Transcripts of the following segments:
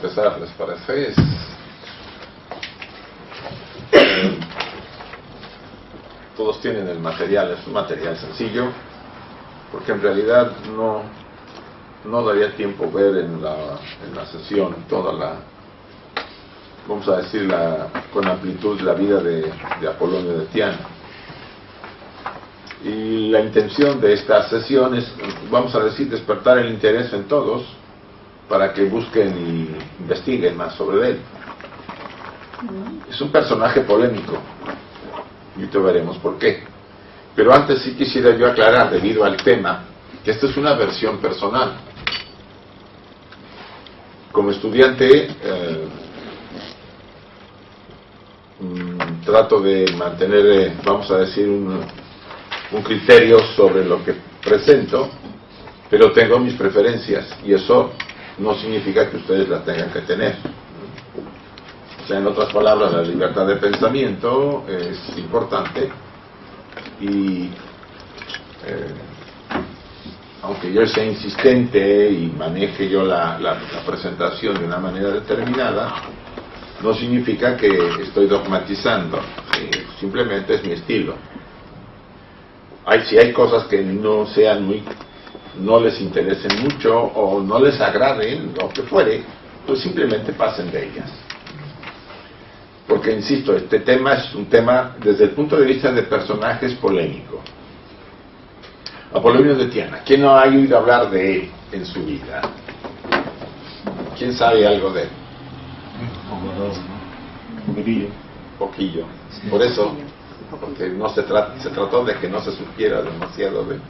empezar, ¿les parece? Todos tienen el material, es un material sencillo, porque en realidad no daría tiempo ver en la sesión toda la, vamos a decir, con amplitud la vida de Apolonio de Tiana. Y la intención de esta sesión es, vamos a decir, despertar el interés en todos para que busquen y investiguen más sobre él. Es un personaje polémico, y ahorita veremos por qué. Pero antes sí quisiera yo aclarar, debido al tema, que esto es una versión personal. Como estudiante, trato de mantener, vamos a decir, un criterio sobre lo que presento, pero tengo mis preferencias, y eso no significa que ustedes la tengan que tener. O sea, en otras palabras, la libertad de pensamiento es importante, y aunque yo sea insistente y maneje yo la presentación de una manera determinada, no significa que estoy dogmatizando, simplemente es mi estilo. Si hay cosas que no les interesen mucho o no les agraden, lo que fuere, pues simplemente pasen de ellas. Porque, insisto, este tema es un tema, desde el punto de vista de personajes, polémico. Apolonio de Tiana, ¿quién no ha oído hablar de él en su vida? ¿Quién sabe algo de él? Poquillo. Por eso, porque se trató de que no se supiera demasiado de él.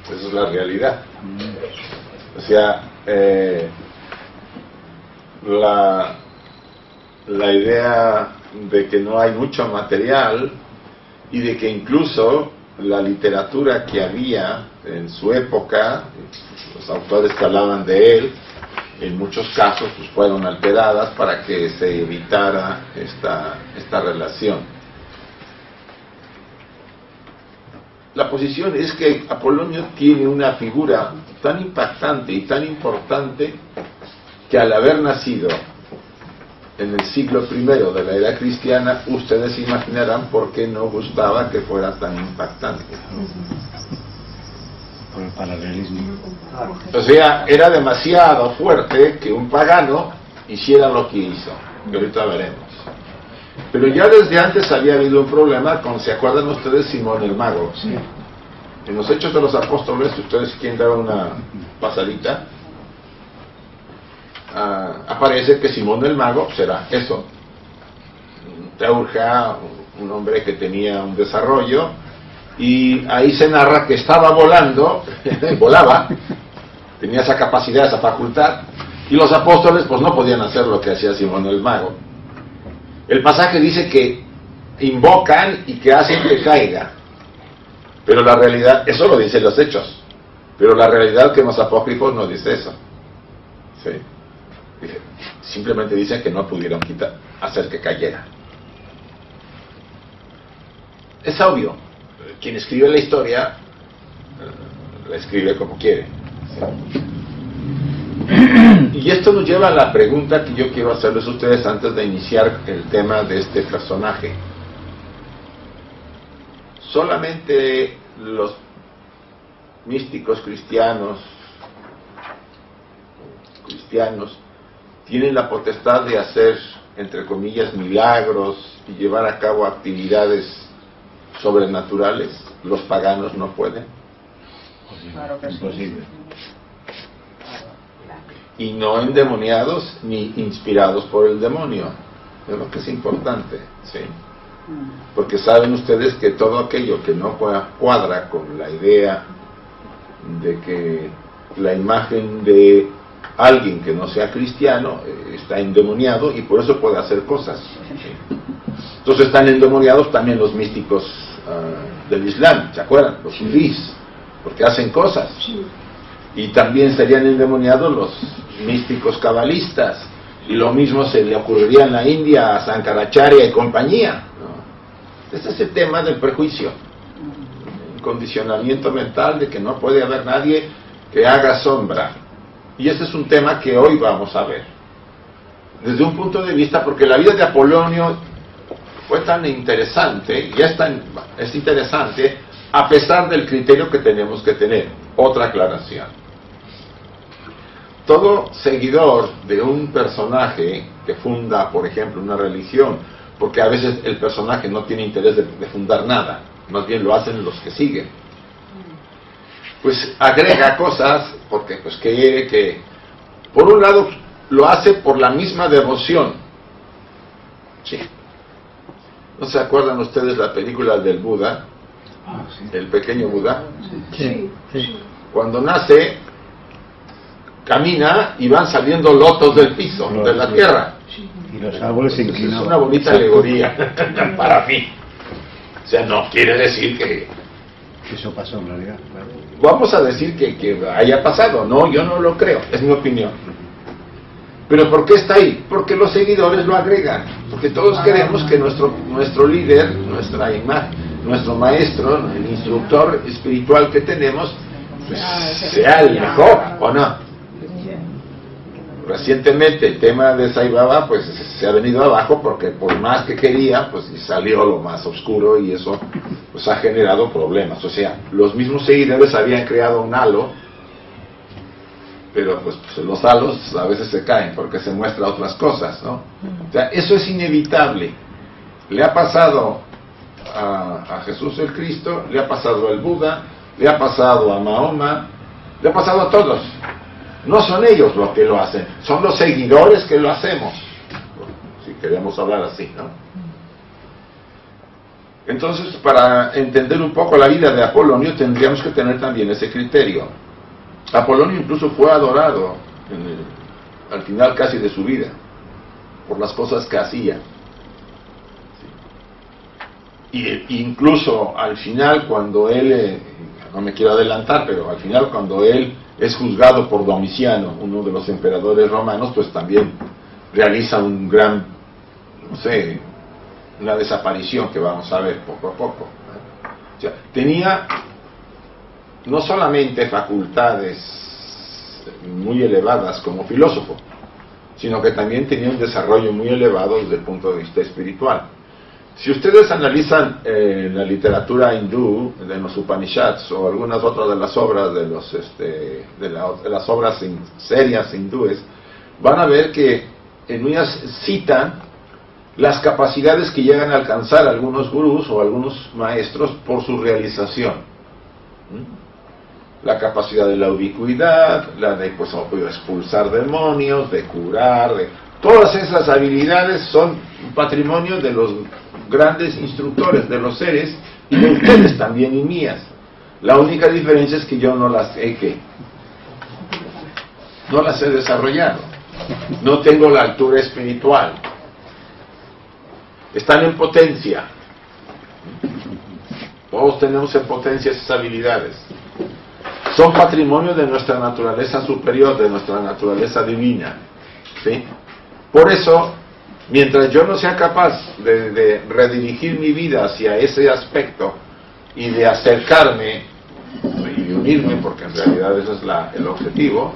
Esa es la realidad. O sea, la idea de que no hay mucho material y de que incluso la literatura que había en su época, los autores que hablaban de él, en muchos casos pues fueron alteradas para que se evitara esta relación. La posición es que Apolonio tiene una figura tan impactante y tan importante que al haber nacido en el siglo I de la era cristiana, ustedes imaginarán por qué no gustaba que fuera tan impactante. Por el paralelismo. O sea, era demasiado fuerte que un pagano hiciera lo que hizo, que ahorita veremos. Pero ya desde antes había habido un problema con, ¿se acuerdan ustedes, Simón el Mago? Sí. En los Hechos de los Apóstoles, ustedes quieren dar una pasadita, aparece que Simón el Mago será eso, Teurgia, un hombre que tenía un desarrollo, y ahí se narra que estaba volando, volaba, tenía esa capacidad, esa facultad, y los apóstoles pues no podían hacer lo que hacía Simón el Mago. El pasaje dice que invocan y que hacen que caiga, pero la realidad, eso lo dicen los Hechos, pero la realidad que en los apócrifos no dice eso. ¿Sí? Simplemente dicen que no pudieron hacer que cayera. Es obvio, quien escribe la historia la escribe como quiere. ¿Sí? Y esto nos lleva a la pregunta que yo quiero hacerles a ustedes antes de iniciar el tema de este personaje. Solamente los místicos cristianos tienen la potestad de hacer, entre comillas, milagros y llevar a cabo actividades sobrenaturales. Los paganos no pueden. Claro que sí. Imposible. Y no endemoniados ni inspirados por el demonio. Es lo que es importante, ¿sí? Porque saben ustedes que todo aquello que no cuadra con la idea de que la imagen de alguien que no sea cristiano está endemoniado y por eso puede hacer cosas. Entonces están endemoniados también los místicos del Islam, ¿se acuerdan? Los sufís, porque hacen cosas. Y también serían endemoniados los místicos cabalistas, y lo mismo se le ocurriría en la India a Sankaracharya y compañía, ¿no? Este es el tema del prejuicio, el condicionamiento mental de que no puede haber nadie que haga sombra. Y ese es un tema que hoy vamos a ver. desde un punto de vista, porque la vida de Apolonio fue tan interesante, es interesante, a pesar del criterio que tenemos que tener. Otra aclaración. Todo seguidor de un personaje que funda, por ejemplo, una religión, porque a veces el personaje no tiene interés de fundar nada, más bien lo hacen los que siguen, pues agrega cosas, porque pues quiere que, por un lado, lo hace por la misma devoción. Sí. ¿No se acuerdan ustedes la película del Buda? Sí. El pequeño Buda. Sí, sí. Cuando nace, camina y van saliendo lotos del piso, de la tierra. Y los árboles se inclinan. Es una bonita alegoría para mí. O sea, no quiere decir que... Eso pasó en realidad. Claro. Vamos a decir que haya pasado. No, yo no lo creo. Es mi opinión. ¿Pero por qué está ahí? Porque los seguidores lo agregan. Porque todos queremos que nuestro líder, nuestra imagen, nuestro maestro, el instructor espiritual que tenemos, pues, sea el mejor, ¿o no? Recientemente el tema de Sai Baba pues se ha venido abajo porque por más que quería pues salió lo más oscuro y eso pues ha generado problemas. O sea, los mismos seguidores habían creado un halo, pero pues los halos a veces se caen porque se muestran otras cosas, ¿no? O sea, eso es inevitable. Le ha pasado a Jesús el Cristo, le ha pasado al Buda, le ha pasado a Mahoma, le ha pasado a todos. No son ellos los que lo hacen, son los seguidores que lo hacemos, si queremos hablar así, ¿no? Entonces, para entender un poco la vida de Apolonio, tendríamos que tener también ese criterio. Apolonio incluso fue adorado al final casi de su vida, por las cosas que hacía. Y incluso al final, cuando él, no me quiero adelantar, pero al final cuando él es juzgado por Domiciano, uno de los emperadores romanos, pues también realiza un gran, no sé, una desaparición que vamos a ver poco a poco. O sea, tenía no solamente facultades muy elevadas como filósofo, sino que también tenía un desarrollo muy elevado desde el punto de vista espiritual. Si ustedes analizan la literatura hindú, de los Upanishads o algunas otras de las obras de las obras serias hindúes, van a ver que en ellas citan las capacidades que llegan a alcanzar algunos gurús o algunos maestros por su realización. La capacidad de la ubicuidad, la de pues, expulsar demonios, de curar, todas esas habilidades son un patrimonio de los grandes instructores de los seres y de ustedes también y mías. La única diferencia es que yo no las he desarrollado, no tengo la altura espiritual, están en potencia, todos tenemos en potencia esas habilidades, son patrimonio de nuestra naturaleza superior, de nuestra naturaleza divina, ¿sí? Por eso, mientras yo no sea capaz de redirigir mi vida hacia ese aspecto y de acercarme y unirme, porque en realidad ese es el objetivo,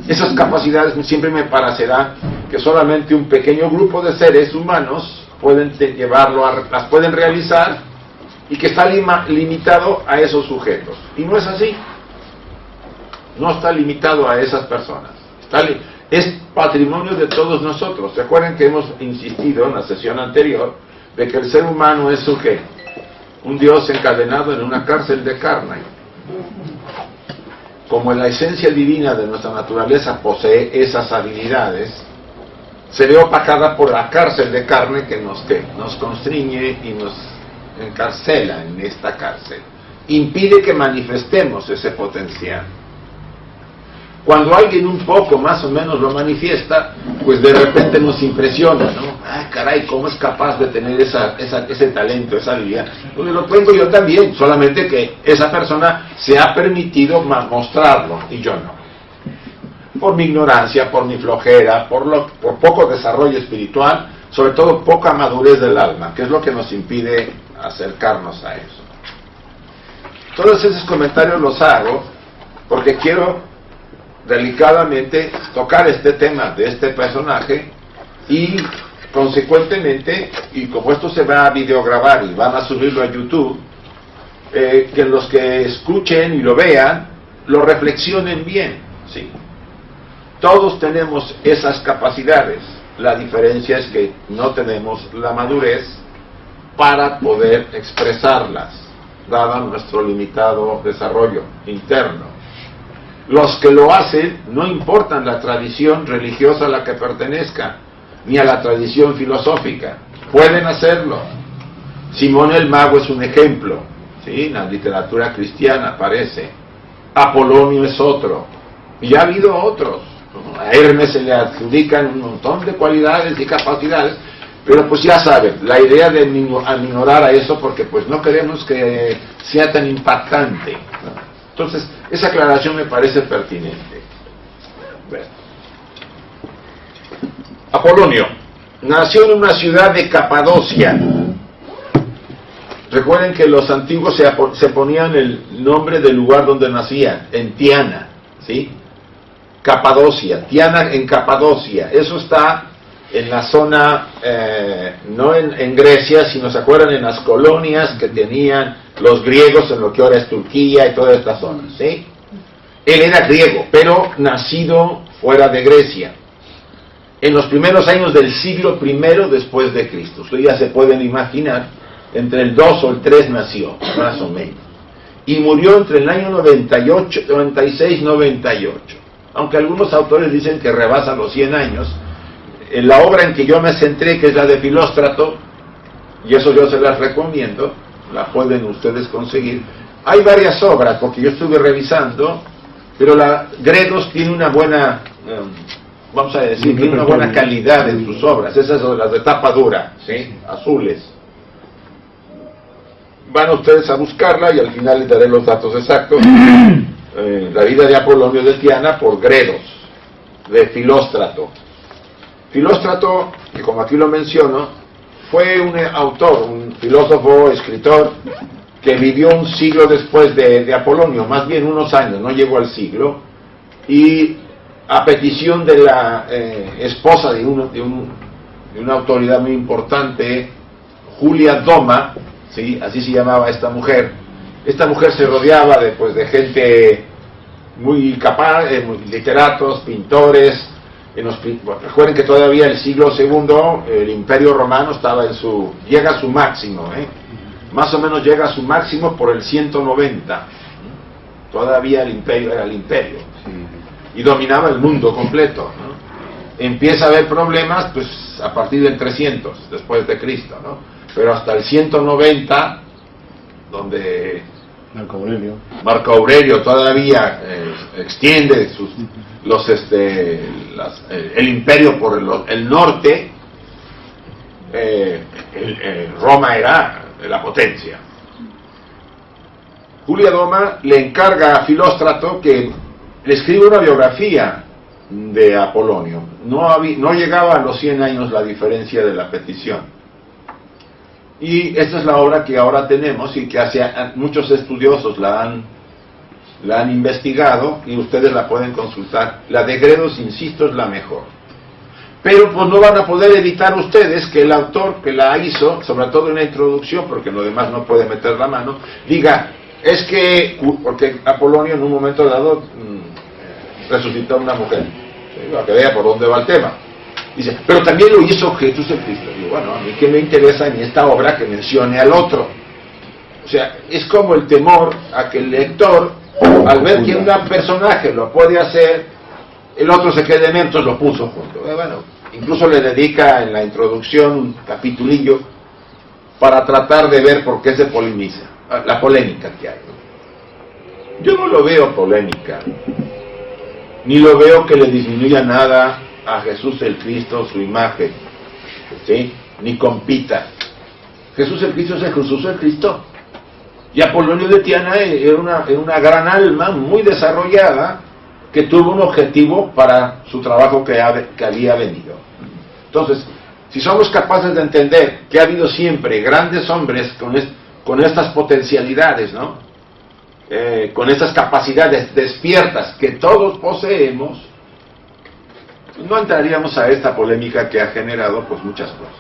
esas capacidades siempre me parecerá que solamente un pequeño grupo de seres humanos pueden las pueden realizar y que está limitado a esos sujetos. Y no es así. No está limitado a esas personas. Es patrimonio de todos nosotros. ¿Se acuerdan que hemos insistido en la sesión anterior de que el ser humano es su qué? Un Dios encadenado en una cárcel de carne. Como la esencia divina de nuestra naturaleza posee esas habilidades, se ve opacada por la cárcel de carne que nos constriñe y nos encarcela en esta cárcel. Impide que manifestemos ese potencial. Cuando alguien un poco más o menos lo manifiesta, pues de repente nos impresiona, ¿no? Ah, caray, ¿cómo es capaz de tener ese talento, esa habilidad? Pues lo tengo yo también, solamente que esa persona se ha permitido mostrarlo y yo no. Por mi ignorancia, por mi flojera, por poco desarrollo espiritual, sobre todo poca madurez del alma, que es lo que nos impide acercarnos a eso. Todos esos comentarios los hago porque quiero delicadamente tocar este tema de este personaje y consecuentemente, y como esto se va a videograbar y van a subirlo a YouTube, que los que escuchen y lo vean, lo reflexionen bien, ¿sí? Todos tenemos esas capacidades, la diferencia es que no tenemos la madurez para poder expresarlas, dado nuestro limitado desarrollo interno. Los que lo hacen, no importan la tradición religiosa a la que pertenezcan, ni a la tradición filosófica, pueden hacerlo. Simón el Mago es un ejemplo, ¿sí? En la literatura cristiana aparece. Apolonio es otro, y ha habido otros. A Hermes se le adjudican un montón de cualidades y capacidades, pero pues ya saben, la idea de aminorar a eso, porque pues no queremos que sea tan impactante, ¿no? Entonces, esa aclaración me parece pertinente. Bueno. Apolonio nació en una ciudad de Capadocia. Recuerden que los antiguos se ponían el nombre del lugar donde nacían, en Tiana, ¿sí? Capadocia, Tiana en Capadocia. Eso está en la zona, no en Grecia, sino se acuerdan en las colonias que tenían los griegos en lo que ahora es Turquía y toda esta zona, ¿sí? Él era griego, pero nacido fuera de Grecia, en los primeros años del siglo I después de Cristo. Ustedes ya se pueden imaginar, entre el 2 o el 3 nació, más o menos, y murió entre el año 96-98, aunque algunos autores dicen que rebasa los 100 años. En la obra en que yo me centré, que es la de Filóstrato, y eso yo se las recomiendo, la pueden ustedes conseguir. Hay varias obras, porque yo estuve revisando, pero Gredos tiene una buena, vamos a decir, tiene una buena calidad en sus obras. Esas son las de tapa dura, ¿sí? Azules. Van ustedes a buscarla y al final les daré los datos exactos. La vida de Apolonio de Tiana por Gredos, de Filóstrato. Filóstrato, que como aquí lo menciono, fue un autor, un filósofo, escritor, que vivió un siglo después de Apolonio, más bien unos años, no llegó al siglo, y a petición de la esposa de una autoridad muy importante, Julia Doma, ¿sí? Así se llamaba esta mujer. Esta mujer se rodeaba de gente muy capaz, literatos, pintores. Recuerden que todavía el siglo II, el Imperio Romano llega a su máximo, más o menos llega a su máximo por el 190. Todavía el imperio era el imperio, y dominaba el mundo completo, ¿no? Empieza a haber problemas pues a partir del 300 después de Cristo, ¿no? Pero hasta el 190, donde Marco Aurelio todavía extiende el imperio por el norte, Roma era la potencia. Julia Doma le encarga a Filóstrato que le escriba una biografía de Apolonio. No llegaba a los 100 años la diferencia de la petición. Y esta es la obra que ahora tenemos y que muchos estudiosos la han investigado y ustedes la pueden consultar. La de Gredos, insisto, es la mejor. Pero pues no van a poder evitar ustedes que el autor que la hizo, sobre todo en la introducción, porque en lo demás no puede meter la mano, diga, es que, porque Apolonio en un momento dado resucitó a una mujer, ¿sí? Para que vea por dónde va el tema. Dice, pero también lo hizo Jesús el Cristo. Digo, bueno, a mí que me interesa en esta obra que mencione al otro. O sea, es como el temor a que el lector, al ver que un personaje lo puede hacer, el otro se quede mentos, lo puso junto. Bueno, incluso le dedica en la introducción un capitulillo para tratar de ver por qué se polemiza, la polémica que hay. Yo no lo veo polémica, ni lo veo que le disminuya nada a Jesús el Cristo, su imagen, ¿sí? Ni compita. Jesús el Cristo es el Jesús el Cristo. Y Apolonio de Tiana era una gran alma, muy desarrollada, que tuvo un objetivo para su trabajo que había venido. Entonces, si somos capaces de entender que ha habido siempre grandes hombres con estas potencialidades, ¿no? con estas capacidades despiertas que todos poseemos, no entraríamos a esta polémica que ha generado pues muchas cosas.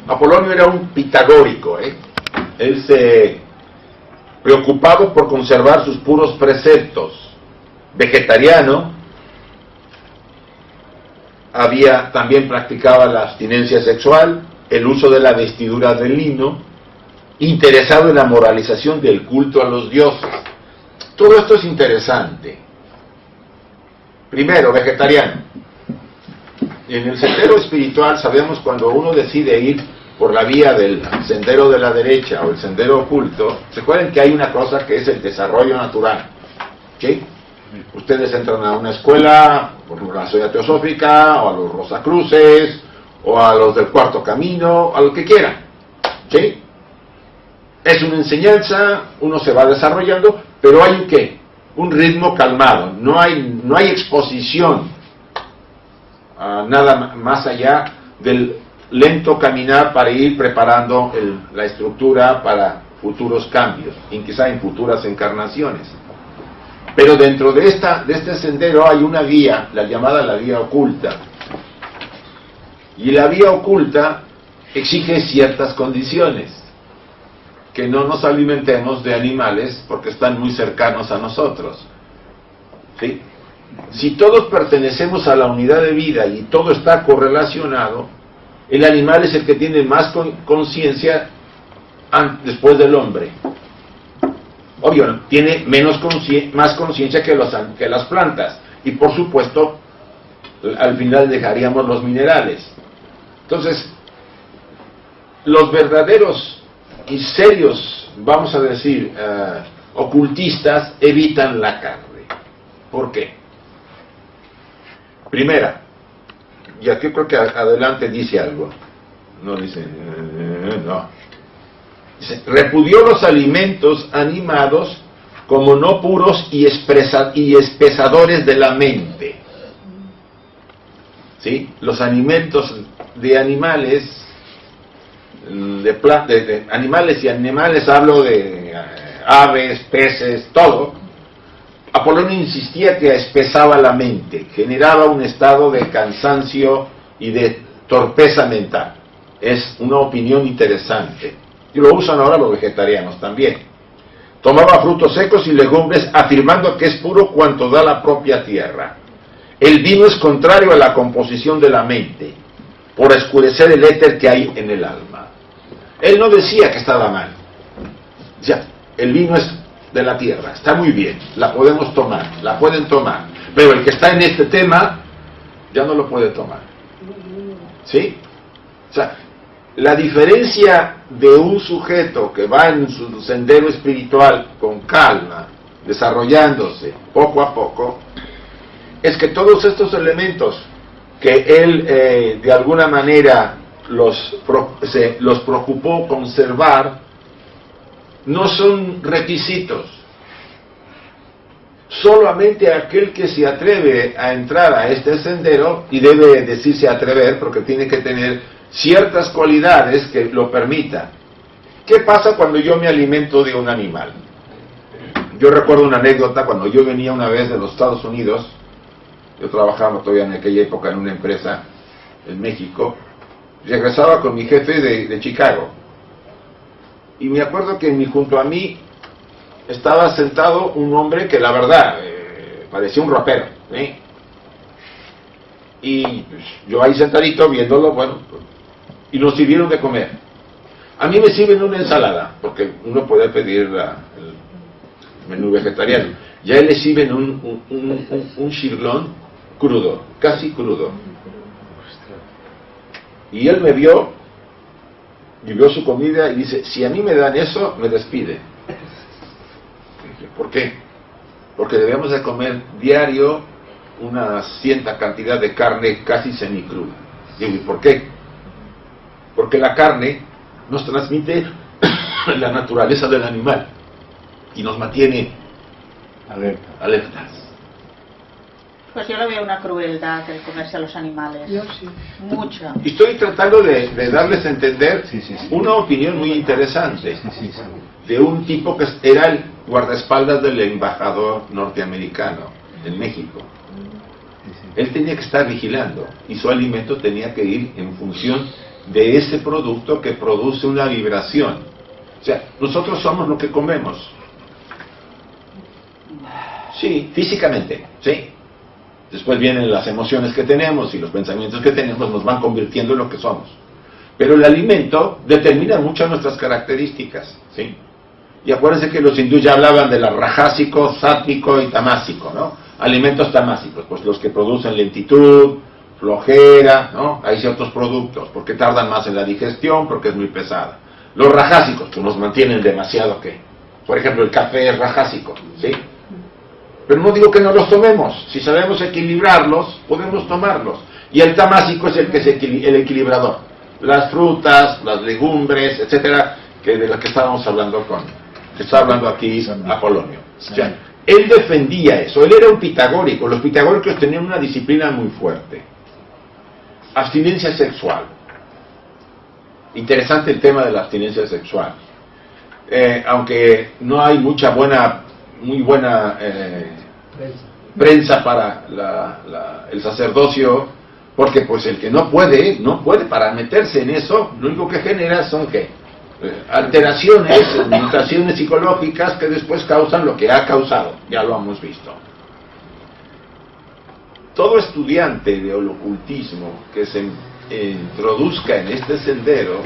Apolonio era un pitagórico, él se preocupaba por conservar sus puros preceptos, vegetariano, también practicaba la abstinencia sexual, el uso de la vestidura de lino, interesado en la moralización del culto a los dioses. Todo esto es interesante. Primero, vegetariano. En el sendero espiritual sabemos cuando uno decide ir por la vía del sendero de la derecha o el sendero oculto, recuerden que hay una cosa que es el desarrollo natural. ¿Sí? Ustedes entran a una escuela, por ejemplo, a la Sociedad Teosófica, o a los Rosacruces, o a los del Cuarto Camino, a lo que quieran. ¿Sí? Es una enseñanza, uno se va desarrollando, pero hay un ¿qué? Un ritmo calmado, no hay exposición a nada más allá del lento caminar para ir preparando la estructura para futuros cambios, y quizá en futuras encarnaciones. Pero dentro de este sendero hay una vía, la llamada la vía oculta. Y la vía oculta exige ciertas condiciones. Que no nos alimentemos de animales porque están muy cercanos a nosotros. ¿Sí? Si todos pertenecemos a la unidad de vida y todo está correlacionado, el animal es el que tiene más conciencia después del hombre. Obvio, tiene más conciencia que las plantas. Y por supuesto, al final dejaríamos los minerales. Entonces, los verdaderos y serios, vamos a decir, ocultistas, evitan la carne. ¿Por qué? Primera, y aquí creo que adelante dice algo. No dice, no. Dice, repudió los alimentos animados como no puros y espesadores de la mente. ¿Sí? Los alimentos de animales, de animales y animales, hablo de aves, peces, todo. Apolonio insistía que espesaba la mente, generaba un estado de cansancio y de torpeza mental. Es una opinión interesante. Y lo usan ahora los vegetarianos también. Tomaba frutos secos y legumbres, afirmando que es puro cuanto da la propia tierra. El vino es contrario a la composición de la mente, por escurecer el éter que hay en el alma. Él no decía que estaba mal. Decía, el vino es de la tierra, está muy bien, la podemos tomar, la pueden tomar, pero el que está en este tema ya no lo puede tomar. ¿Sí? O sea, la diferencia de un sujeto que va en su sendero espiritual con calma, desarrollándose poco a poco, es que todos estos elementos que él de alguna manera se los preocupó conservar, no son requisitos. Solamente aquel que se atreve a entrar a este sendero, y debe decirse atrever porque tiene que tener ciertas cualidades que lo permitan. ¿Qué pasa cuando yo me alimento de un animal? Yo recuerdo una anécdota cuando yo venía una vez de los Estados Unidos. Yo trabajaba todavía en aquella época en una empresa en México. Regresaba con mi jefe de Chicago. Y me acuerdo que junto a mí estaba sentado un hombre que la verdad parecía un rapero. Y pues, yo ahí sentadito viéndolo, bueno, y nos sirvieron de comer. A mí me sirven una ensalada, porque uno puede pedir el menú vegetariano. Ya él le sirven un chirlón crudo, casi crudo. Y él me vio, y vio su comida y dice, si a mí me dan eso, me despide. ¿Por qué? Porque debemos de comer diario una cierta cantidad de carne casi semicruda. Digo, ¿y por qué? Porque la carne nos transmite la naturaleza del animal y nos mantiene alertas. Pues yo le veo una crueldad el comerse a los animales. Yo sí. Mucha. Y estoy tratando de darles a entender Sí, sí, sí. una opinión muy interesante Sí, sí, sí. de un tipo que era el guardaespaldas del embajador norteamericano en México. Sí, sí. Él tenía que estar vigilando y su alimento tenía que ir en función de ese producto que produce una vibración. O sea, nosotros somos lo que comemos. Sí, físicamente, sí. Después vienen las emociones que tenemos y los pensamientos que tenemos nos van convirtiendo en lo que somos. Pero el alimento determina muchas nuestras características, ¿sí? Y acuérdense que los hindúes ya hablaban de la rajásico, sátvico y tamásico, ¿no? Alimentos tamásicos, pues los que producen lentitud, flojera, ¿no? Hay ciertos productos, porque tardan más en la digestión, porque es muy pesada. Los rajásicos, que nos mantienen demasiado, ¿qué? Por ejemplo, el café es rajásico, ¿sí? Pero no digo que no los tomemos. Si sabemos equilibrarlos, podemos tomarlos. Y el tamásico es el que es el equilibrador. Las frutas, las legumbres, etcétera, que de las que estábamos hablando que está hablando aquí Apolonio. O sea, él defendía eso. Él era un pitagórico. Los pitagóricos tenían una disciplina muy fuerte. Abstinencia sexual. Interesante el tema de la abstinencia sexual. Aunque no hay muy buena prensa para el sacerdocio, porque pues el que no puede para meterse en eso, lo único que genera son ¿qué? Alteraciones, mutaciones psicológicas que después causan lo que ha causado, ya lo hemos visto. Todo estudiante de ocultismo que se introduzca en este sendero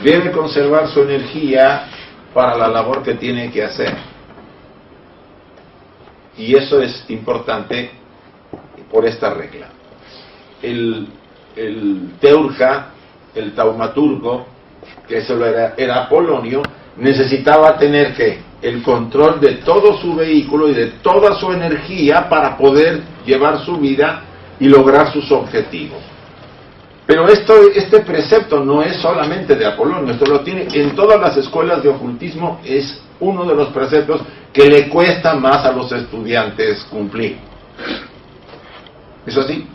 debe conservar su energía para la labor que tiene que hacer. Y eso es importante por esta regla. El teurja, el taumaturgo, que eso era Apolonio, necesitaba tener el control de todo su vehículo y de toda su energía para poder llevar su vida y lograr sus objetivos. Pero este precepto no es solamente de Apolonio, esto lo tiene en todas las escuelas de ocultismo, es uno de los preceptos que le cuesta más a los estudiantes cumplir. ¿Es así?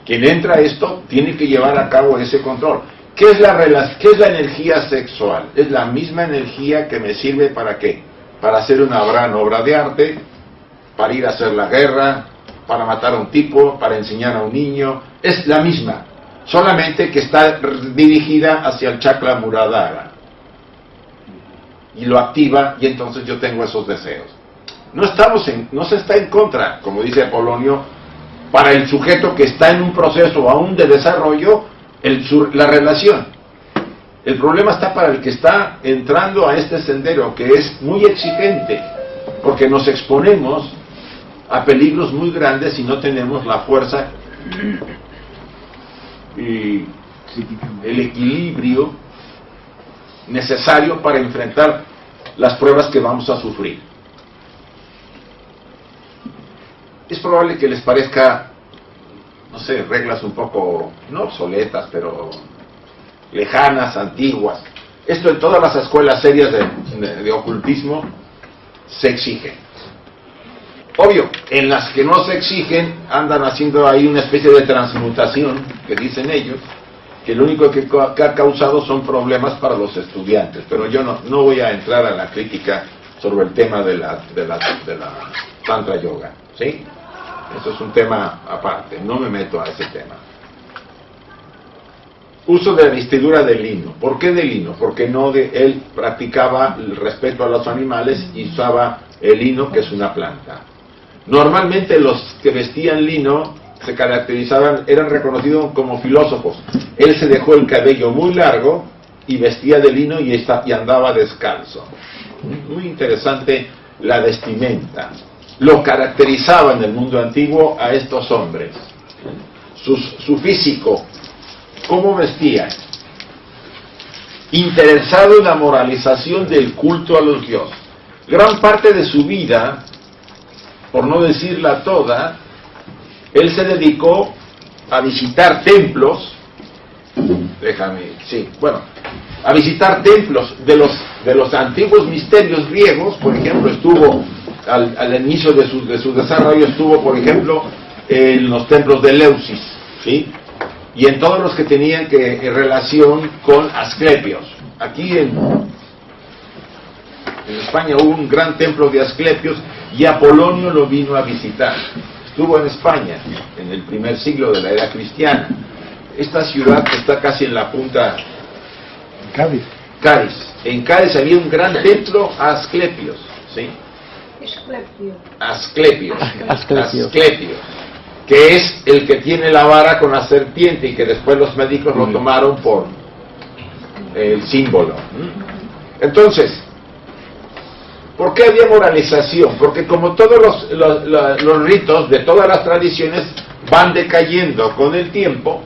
Quien entra a esto tiene que llevar a cabo ese control. ¿Qué es la energía sexual? Es la misma energía que me sirve ¿para qué? Para hacer una gran obra de arte, para ir a hacer la guerra, para matar a un tipo, para enseñar a un niño. Es la misma, solamente que está dirigida hacia el chakra Muladhara. Y lo activa y entonces yo tengo esos deseos. No se está en contra, como dice Apolonio, para el sujeto que está en un proceso aún de desarrollo, la relación. El problema está para el que está entrando a este sendero, que es muy exigente, porque nos exponemos a peligros muy grandes si no tenemos la fuerza y el equilibrio necesario para enfrentar las pruebas que vamos a sufrir. Es probable que les parezca, no sé, reglas un poco, no obsoletas, pero lejanas, antiguas. Esto en todas las escuelas serias de ocultismo se exige. Obvio, en las que no se exigen, andan haciendo ahí una especie de transmutación, que dicen ellos, que lo único que ha causado son problemas para los estudiantes. Pero yo no voy a entrar a la crítica sobre el tema de la Tantra Yoga, ¿sí? Eso es un tema aparte, no me meto a ese tema. Uso de la vestidura de lino. ¿Por qué de lino? Porque él practicaba el respeto a los animales y usaba el lino, que es una planta. Normalmente los que vestían lino se caracterizaban, eran reconocidos como filósofos. Él se dejó el cabello muy largo y vestía de lino y andaba descalzo. Muy interesante la vestimenta. Lo caracterizaba en el mundo antiguo a estos hombres. Su físico, cómo vestían. Interesado en la moralización del culto a los dioses. Gran parte de su vida, por no decirla toda, él se dedicó a visitar templos, a visitar templos de los antiguos misterios griegos. Por ejemplo, estuvo al inicio de su desarrollo estuvo, por ejemplo, en los templos de Eleusis, ¿sí? Y en todos los que tenían relación con Asclepios. Aquí en España hubo un gran templo de Asclepios y Apolonio lo vino a visitar. Estuvo en España en el primer siglo de la era cristiana. Esta ciudad está casi en la punta. Cádiz. Cádiz. En Cádiz había un gran templo a Asclepios, ¿sí? Asclepios, que es el que tiene la vara con la serpiente y que después los médicos lo tomaron por el símbolo. Entonces, ¿por qué había moralización? Porque como todos los ritos de todas las tradiciones van decayendo con el tiempo,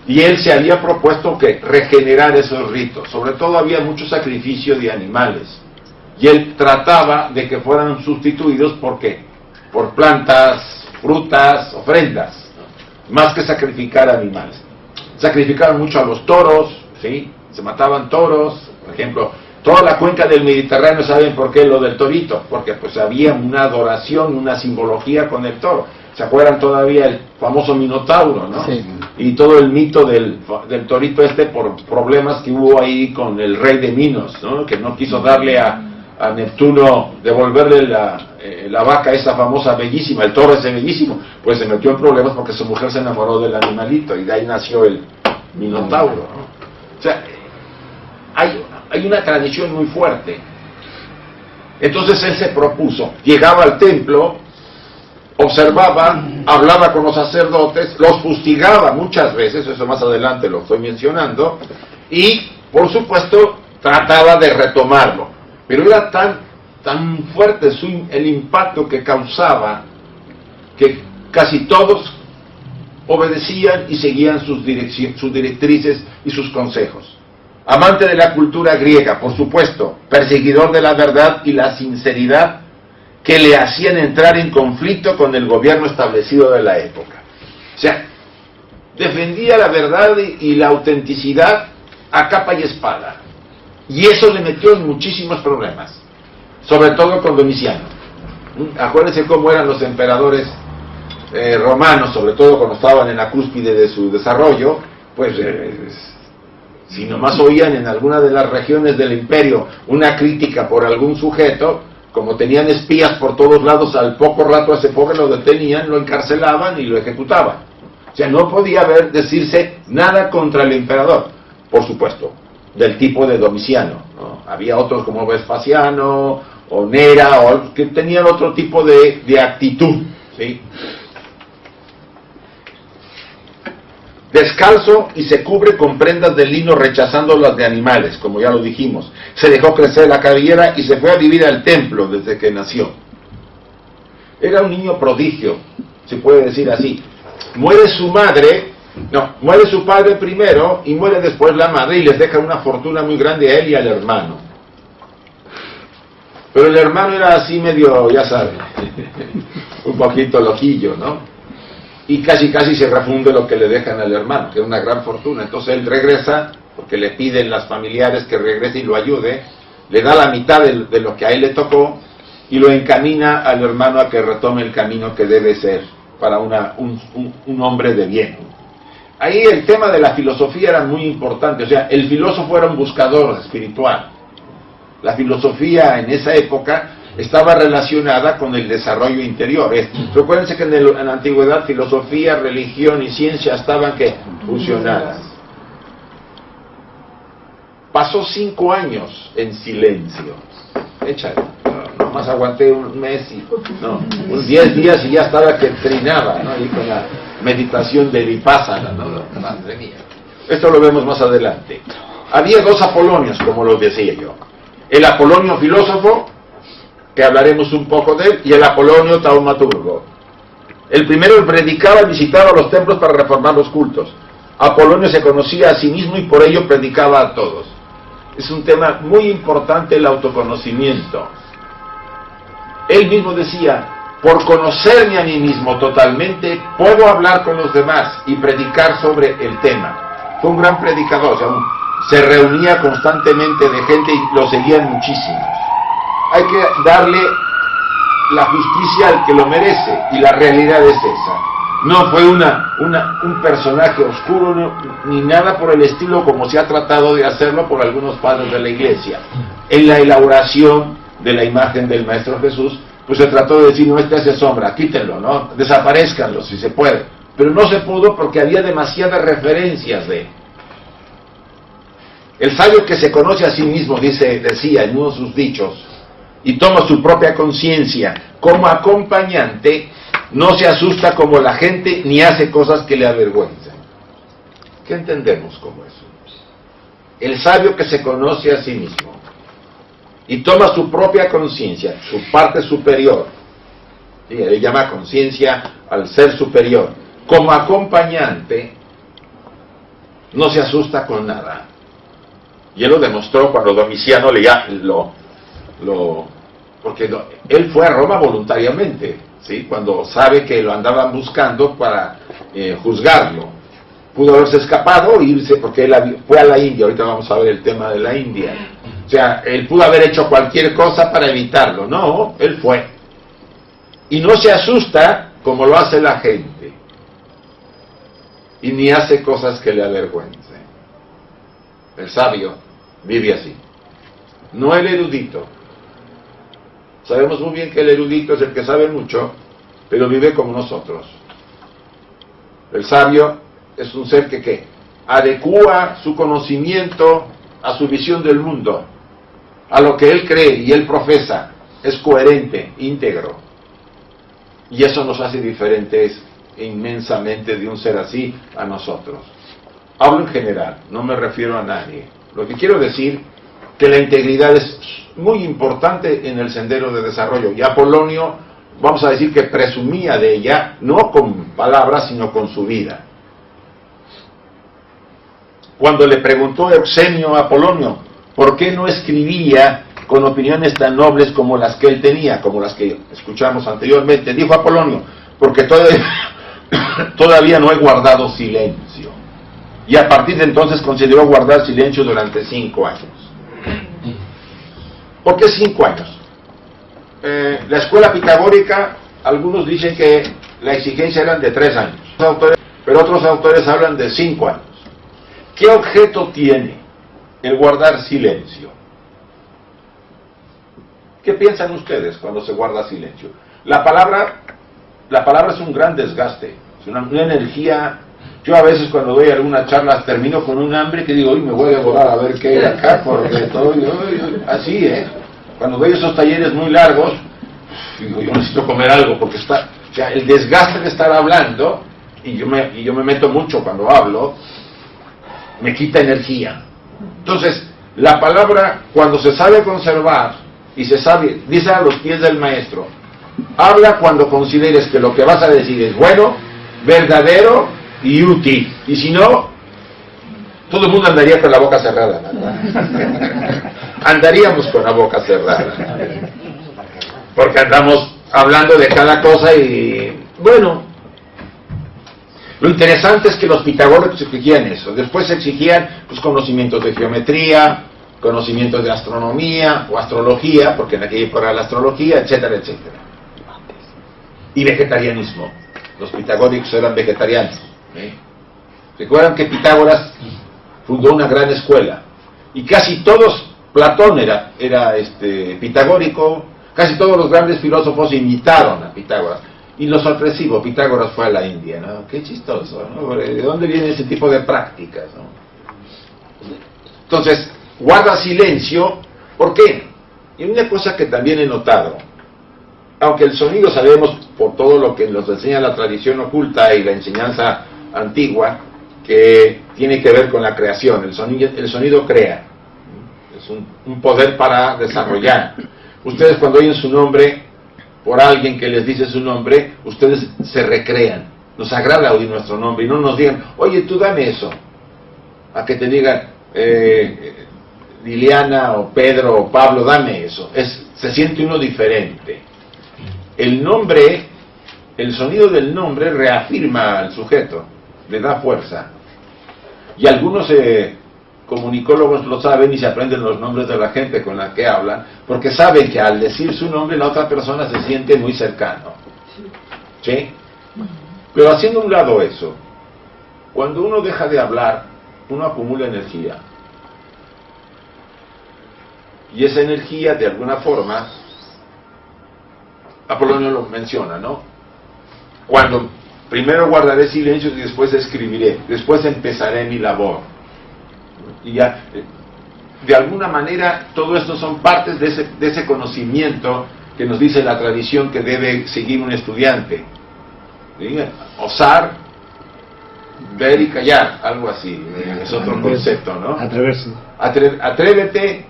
y él se había propuesto que regenerar esos ritos. Sobre todo había mucho sacrificio de animales. Y él trataba de que fueran sustituidos ¿por qué? Por plantas, frutas, ofrendas, más que sacrificar animales. Sacrificaban mucho a los toros, ¿sí? Se mataban toros, por ejemplo, toda la cuenca del Mediterráneo, ¿saben por qué lo del torito? Porque pues había una adoración, una simbología con el toro. ¿Se acuerdan todavía el famoso Minotauro, no? Sí. Y todo el mito del torito por problemas que hubo ahí con el rey de Minos, ¿no? Que no quiso darle a Neptuno, devolverle la vaca esa famosa bellísima, el toro ese bellísimo, pues se metió en problemas porque su mujer se enamoró del animalito y de ahí nació el Minotauro, ¿no? O sea, hay una tradición muy fuerte. Entonces él se propuso, llegaba al templo, observaba, hablaba con los sacerdotes, los fustigaba muchas veces, eso más adelante lo estoy mencionando, y por supuesto trataba de retomarlo, pero era tan fuerte el impacto que causaba que casi todos obedecían y seguían sus directrices y sus consejos. Amante de la cultura griega, por supuesto, perseguidor de la verdad y la sinceridad, que le hacían entrar en conflicto con el gobierno establecido de la época. O sea, defendía la verdad y la autenticidad a capa y espada. Y eso le metió en muchísimos problemas, sobre todo con Domiciano. Acuérdense cómo eran los emperadores romanos, sobre todo cuando estaban en la cúspide de su desarrollo, pues si nomás oían en alguna de las regiones del imperio una crítica por algún sujeto, como tenían espías por todos lados, al poco rato a ese pobre lo detenían, lo encarcelaban y lo ejecutaban. O sea, no podía decirse nada contra el emperador, por supuesto, del tipo de Domiciano, ¿no? Había otros como Vespasiano o Nera, o que tenían otro tipo de actitud, ¿sí? Descalzo y se cubre con prendas de lino, rechazando las de animales, como ya lo dijimos. Se dejó crecer la cabellera y se fue a vivir al templo desde que nació. Era un niño prodigio, se puede decir así. Muere su padre primero y muere después la madre y les deja una fortuna muy grande a él y al hermano. Pero el hermano era así medio, ya saben, un poquito loquillo, ¿no? Y casi se refunde lo que le dejan al hermano, que es una gran fortuna. Entonces él regresa, porque le piden las familiares que regrese y lo ayude, le da la mitad de lo que a él le tocó, y lo encamina al hermano a que retome el camino que debe ser para un hombre de bien. Ahí el tema de la filosofía era muy importante, o sea, el filósofo era un buscador espiritual. La filosofía en esa época estaba relacionada con el desarrollo interior. Recuérdense que en la antigüedad filosofía, religión y ciencia estaban fusionadas. Pasó 5 años en silencio. Échale. Nomás aguanté un mes unos 10 días y ya estaba que trinaba, ¿no? Y con la meditación de Vipassana, ¿no? Madre mía. Esto lo vemos más adelante. Había 2 Apolonios, como lo decía yo. El Apolonio filósofo, que hablaremos un poco de él, y el Apolonio taumaturgo. El primero predicaba y visitaba los templos para reformar los cultos. Apolonio se conocía a sí mismo y por ello predicaba a todos. Es un tema muy importante el autoconocimiento. Él mismo decía, por conocerme a mí mismo totalmente, puedo hablar con los demás y predicar sobre el tema. Fue un gran predicador, o sea, se reunía constantemente de gente y lo seguían muchísimos. Hay que darle la justicia al que lo merece, y la realidad es esa. No fue un personaje oscuro ni nada por el estilo, como se ha tratado de hacerlo por algunos padres de la Iglesia. En la elaboración de la imagen del Maestro Jesús, pues se trató de decir, no, este hace sombra, quítenlo, ¿no? Desaparezcanlo si se puede. Pero no se pudo porque había demasiadas referencias de él. El sabio que se conoce a sí mismo, decía en uno de sus dichos, y toma su propia conciencia como acompañante, no se asusta como la gente ni hace cosas que le avergüencen. ¿Qué entendemos como eso? El sabio que se conoce a sí mismo y toma su propia conciencia, su parte superior, ¿sí? Él llama conciencia al ser superior, como acompañante, no se asusta con nada. Y él lo demostró cuando Domiciano porque él fue a Roma voluntariamente, ¿sí? Cuando sabe que lo andaban buscando para juzgarlo. Pudo haberse escapado e irse, porque él fue a la India. Ahorita vamos a ver el tema de la India. O sea, él pudo haber hecho cualquier cosa para evitarlo. No, él fue. Y no se asusta como lo hace la gente. Y ni hace cosas que le avergüencen. El sabio vive así. No el erudito. Sabemos muy bien que el erudito es el que sabe mucho, pero vive como nosotros. El sabio es un ser que adecúa su conocimiento a su visión del mundo, a lo que él cree y él profesa. Es coherente, íntegro. Y eso nos hace diferentes inmensamente de un ser así a nosotros. Hablo en general, no me refiero a nadie. Lo que quiero decir que la integridad es muy importante en el sendero de desarrollo. Y Apolonio, vamos a decir que presumía de ella, no con palabras, sino con su vida. Cuando le preguntó Euxenio a Apolonio, ¿por qué no escribía con opiniones tan nobles como las que él tenía, como las que escuchamos anteriormente? Dijo Apolonio, porque todavía no he guardado silencio. Y a partir de entonces consideró guardar silencio durante 5 años. ¿Por qué 5 años? La escuela pitagórica, algunos dicen que la exigencia eran de 3 años, pero otros autores hablan de 5 años. ¿Qué objeto tiene el guardar silencio? ¿Qué piensan ustedes cuando se guarda silencio? La palabra es un gran desgaste, es una energía. Yo a veces cuando doy algunas charlas termino con un hambre que digo, uy, me voy a devorar a ver qué hay acá, porque todo, así, Cuando doy esos talleres muy largos, digo, yo necesito comer algo, porque o sea, el desgaste de estar hablando, y yo me meto mucho cuando hablo, me quita energía. Entonces, la palabra, cuando se sabe conservar, y se sabe, dice a los pies del maestro, habla cuando consideres que lo que vas a decir es bueno, verdadero y útil, y si no, todo el mundo andaría con la boca cerrada, ¿verdad? Andaríamos con la boca cerrada, porque andamos hablando de cada cosa. Y bueno, lo interesante es que los pitagóricos exigían eso. Después se exigían pues conocimientos de geometría, conocimientos de astronomía o astrología, porque en aquella época era la astrología, etcétera, etcétera. Y vegetarianismo. Los pitagóricos eran vegetarianos. Recuerdan que Pitágoras fundó una gran escuela y casi todos, Platón era pitagórico, casi todos los grandes filósofos imitaron a Pitágoras. Y lo sorpresivo, Pitágoras fue a la India, ¿no? Qué chistoso, ¿no? ¿De dónde viene ese tipo de prácticas, no? Entonces, guarda silencio. ¿Por qué? Y una cosa que también he notado, aunque el sonido sabemos por todo lo que nos enseña la tradición oculta y la enseñanza antigua, que tiene que ver con la creación. El sonido crea, es un poder para desarrollar. Ustedes cuando oyen su nombre por alguien que les dice su nombre, ustedes se recrean. Nos agrada oír nuestro nombre y no nos digan, oye, tú dame eso, a que te digan Liliana o Pedro o Pablo, dame eso. Se siente uno diferente. El nombre, el sonido del nombre reafirma al sujeto, le da fuerza. Y algunos comunicólogos lo saben y se aprenden los nombres de la gente con la que hablan, porque saben que al decir su nombre la otra persona se siente muy cercano. ¿Sí? Pero haciendo a un lado eso, cuando uno deja de hablar, uno acumula energía. Y esa energía, de alguna forma, Apolonio lo menciona, ¿no? Cuando primero guardaré silencio y después escribiré, después empezaré mi labor. Y ya, de alguna manera, todo esto son partes de ese conocimiento que nos dice la tradición que debe seguir un estudiante. ¿Sí? Osar, ver y callar, algo así, es otro concepto, ¿no? Atreverse. Atrévete,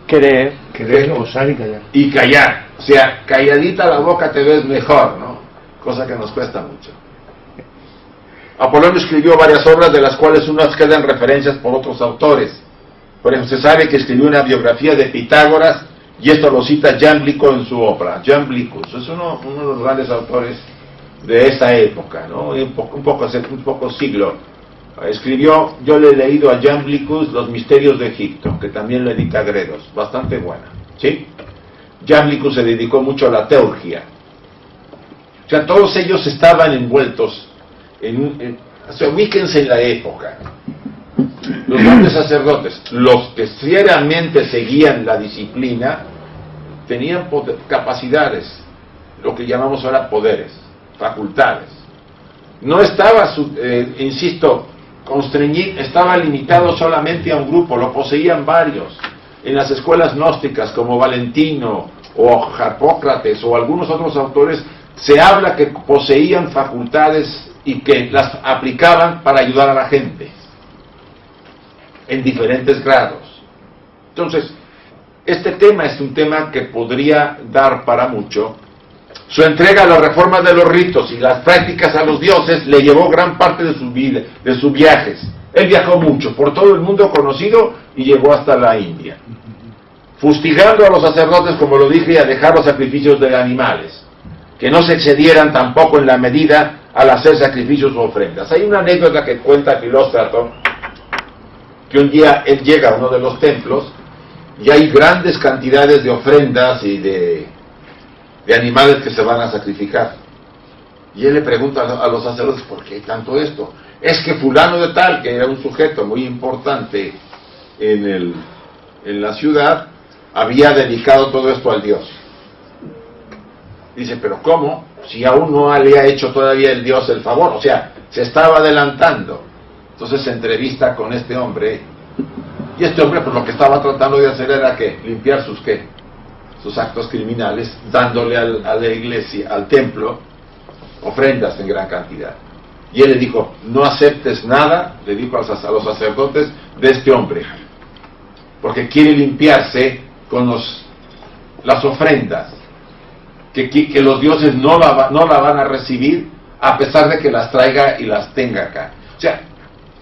Querer, osar y callar. y callar. O sea, calladita la boca te ves mejor, ¿no? Cosa que nos cuesta mucho. Apolonio escribió varias obras, de las cuales unas quedan referencias por otros autores. Por ejemplo, se sabe que escribió una biografía de Pitágoras, y esto lo cita Jámblico en su obra. Jámblicus es uno de los grandes autores de esa época, ¿no? Un poco siglo. Escribió, yo le he leído a Jámblicus Los Misterios de Egipto, que también le dedica a Gredos, bastante buena, ¿sí? Jámblicus se dedicó mucho a la teurgia. O sea, todos ellos estaban envueltos o sea, ubíquense en la época. Los grandes sacerdotes, los que seriamente seguían la disciplina, tenían capacidades, lo que llamamos ahora poderes, facultades. No estaba, insisto, estaba limitado solamente a un grupo, lo poseían varios. En las escuelas gnósticas como Valentino o Harpócrates o algunos otros autores, se habla que poseían facultades y que las aplicaban para ayudar a la gente en diferentes grados. Entonces, este tema es un tema que podría dar para mucho. Su entrega a las reformas de los ritos y las prácticas a los dioses le llevó gran parte de su vida, de sus viajes. Él viajó mucho por todo el mundo conocido y llegó hasta la India, fustigando a los sacerdotes, como lo dije, y a dejar los sacrificios de animales, que no se excedieran tampoco en la medida al hacer sacrificios u ofrendas. Hay una anécdota que cuenta Filóstrato, que un día él llega a uno de los templos y hay grandes cantidades de ofrendas y de animales que se van a sacrificar. Y él le pregunta a los sacerdotes, ¿por qué tanto esto? Es que fulano de tal, que era un sujeto muy importante en la ciudad, había dedicado todo esto al Dios. Dice, ¿pero cómo? Si aún no le ha hecho todavía el Dios el favor, o sea, se estaba adelantando. Entonces se entrevista con este hombre, y este hombre pues lo que estaba tratando de hacer era que limpiar sus actos criminales, dándole a la iglesia, al templo, ofrendas en gran cantidad. Y él le dijo, no aceptes nada, le dijo a los sacerdotes, de este hombre, porque quiere limpiarse con las ofrendas, que los dioses no la van a recibir, a pesar de que las traiga y las tenga acá. O sea,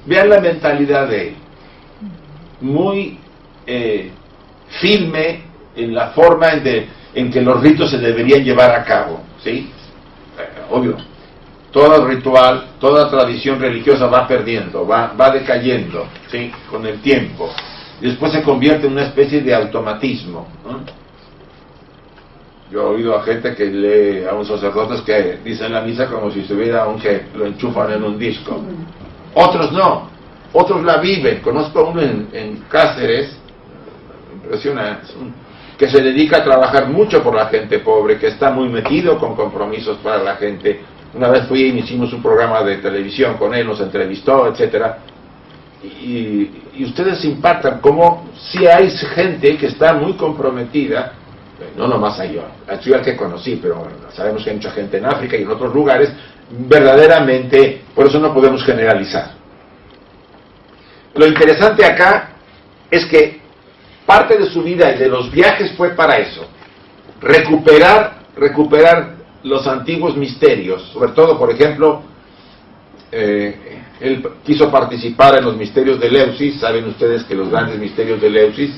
vean la mentalidad de él, muy firme en la forma en que los ritos se deberían llevar a cabo, ¿sí? Obvio, todo ritual, toda tradición religiosa va perdiendo, va decayendo, ¿sí? Con el tiempo. Después se convierte en una especie de automatismo, ¿no? Yo he oído a gente que lee, a unos sacerdotes que dicen la misa como si estuviera, aunque lo enchufan en un disco. Otros no, otros la viven. Conozco a uno en Cáceres, impresionante, que se dedica a trabajar mucho por la gente pobre, que está muy metido con compromisos para la gente. Una vez fui y hicimos un programa de televisión con él, nos entrevistó, etcétera. Y ustedes se impactan como si hay gente que está muy comprometida, no nomás yo al que conocí, pero bueno, sabemos que hay mucha gente en África y en otros lugares, verdaderamente, por eso no podemos generalizar. Lo interesante acá es que parte de su vida y de los viajes fue para eso, recuperar los antiguos misterios, sobre todo, por ejemplo, él quiso participar en los misterios de Eleusis. Saben ustedes que los grandes misterios de Eleusis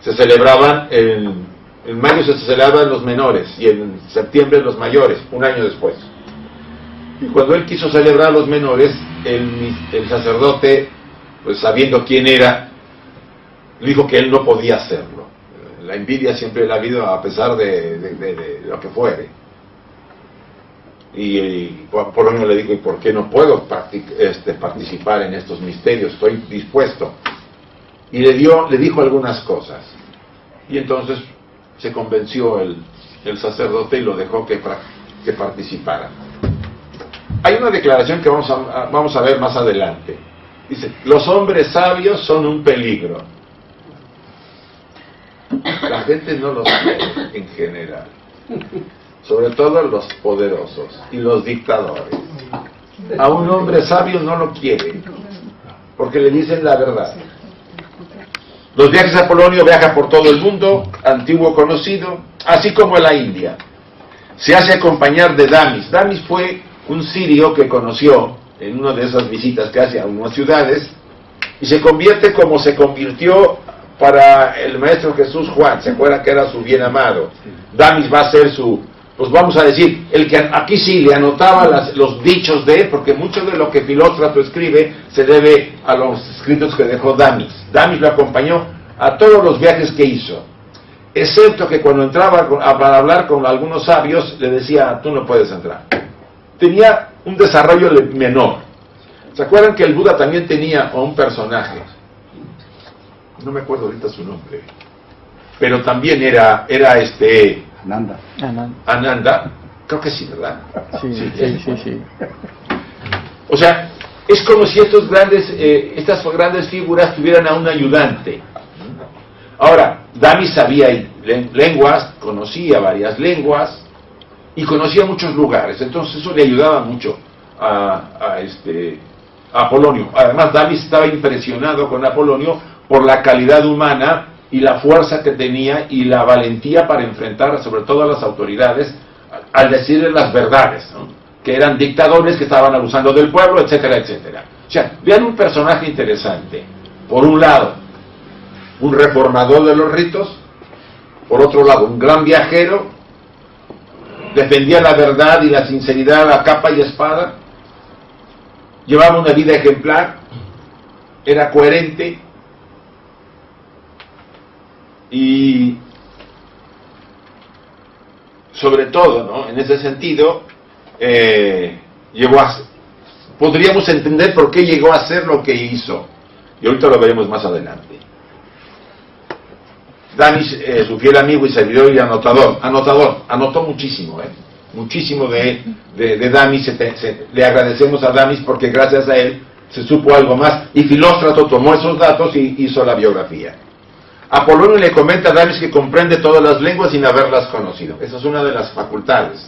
se celebraban en mayo, se celebraban los menores y en septiembre los mayores, un año después. Y cuando él quiso celebrar los menores, el sacerdote, pues sabiendo quién era, dijo que él no podía hacerlo. La envidia siempre la ha habido a pesar de lo que fuere. Y Polonio le dijo, ¿y por qué no puedo participar en estos misterios? Estoy dispuesto. Y le dijo algunas cosas. Y entonces se convenció el sacerdote y lo dejó que participara. Hay una declaración que vamos a ver más adelante. Dice, los hombres sabios son un peligro. La gente no los quiere en general. Sobre todo los poderosos y los dictadores. A un hombre sabio no lo quieren, porque le dicen la verdad. Los viajes a Polonio, viaja por todo el mundo, antiguo conocido, así como a la India. Se hace acompañar de Damis. Damis fue un sirio que conoció en una de esas visitas que hace a unas ciudades, y se convierte como se convirtió para el maestro Jesús Juan. ¿Se acuerdan que era su bien amado? Damis va a ser pues vamos a decir, el que aquí sí le anotaba los dichos de él, porque mucho de lo que Filóstrato escribe se debe a los escritos que dejó Damis. Damis lo acompañó a todos los viajes que hizo, excepto que cuando entraba para hablar con algunos sabios, le decía, tú no puedes entrar. Tenía un desarrollo menor. ¿Se acuerdan que el Buda también tenía a un personaje? No me acuerdo ahorita su nombre, pero también era Ananda, creo que sí, ¿verdad? Sí. O sea, es como si estas grandes figuras tuvieran a un ayudante. Ahora, Damis sabía lenguas, conocía varias lenguas y conocía muchos lugares, entonces eso le ayudaba mucho a Apolonio. Además, Damis estaba impresionado con Apolonio por la calidad humana y la fuerza que tenía y la valentía para enfrentar sobre todo a las autoridades al decirles las verdades, ¿no? Que eran dictadores que estaban abusando del pueblo, etcétera, etcétera. O sea, vean un personaje interesante. Por un lado, un reformador de los ritos. Por otro lado, un gran viajero. Defendía la verdad y la sinceridad a capa y espada. Llevaba una vida ejemplar. Era coherente. Y sobre todo, ¿no?, en ese sentido, podríamos entender por qué llegó a ser lo que hizo, y ahorita lo veremos más adelante. Damis, su fiel amigo y servidor y anotó muchísimo, muchísimo de Damis. Le agradecemos a Damis porque gracias a él se supo algo más, y Filóstrato tomó esos datos y hizo la biografía. Apolonio le comenta a Damis que comprende todas las lenguas sin haberlas conocido. Esa es una de las facultades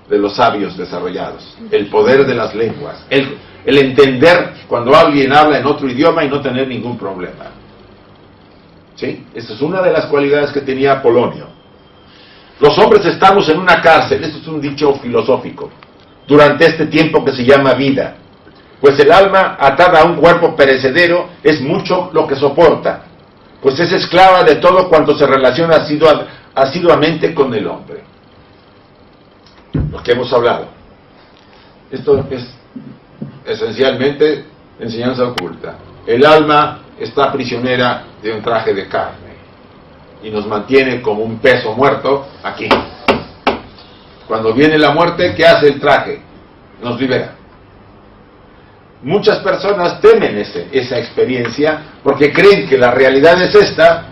de los sabios desarrollados, el poder de las lenguas, el entender cuando alguien habla en otro idioma y no tener ningún problema. ¿Sí? Esa es una de las cualidades que tenía Apolonio. Los hombres estamos en una cárcel, esto es un dicho filosófico, durante este tiempo que se llama vida, pues el alma atada a un cuerpo perecedero es mucho lo que soporta, pues es esclava de todo cuanto se relaciona asiduamente con el hombre. Lo que hemos hablado. Esto es esencialmente enseñanza oculta. El alma está prisionera de un traje de carne y nos mantiene como un peso muerto aquí. Cuando viene la muerte, ¿qué hace el traje? Nos libera. Muchas personas temen esa experiencia porque creen que la realidad es esta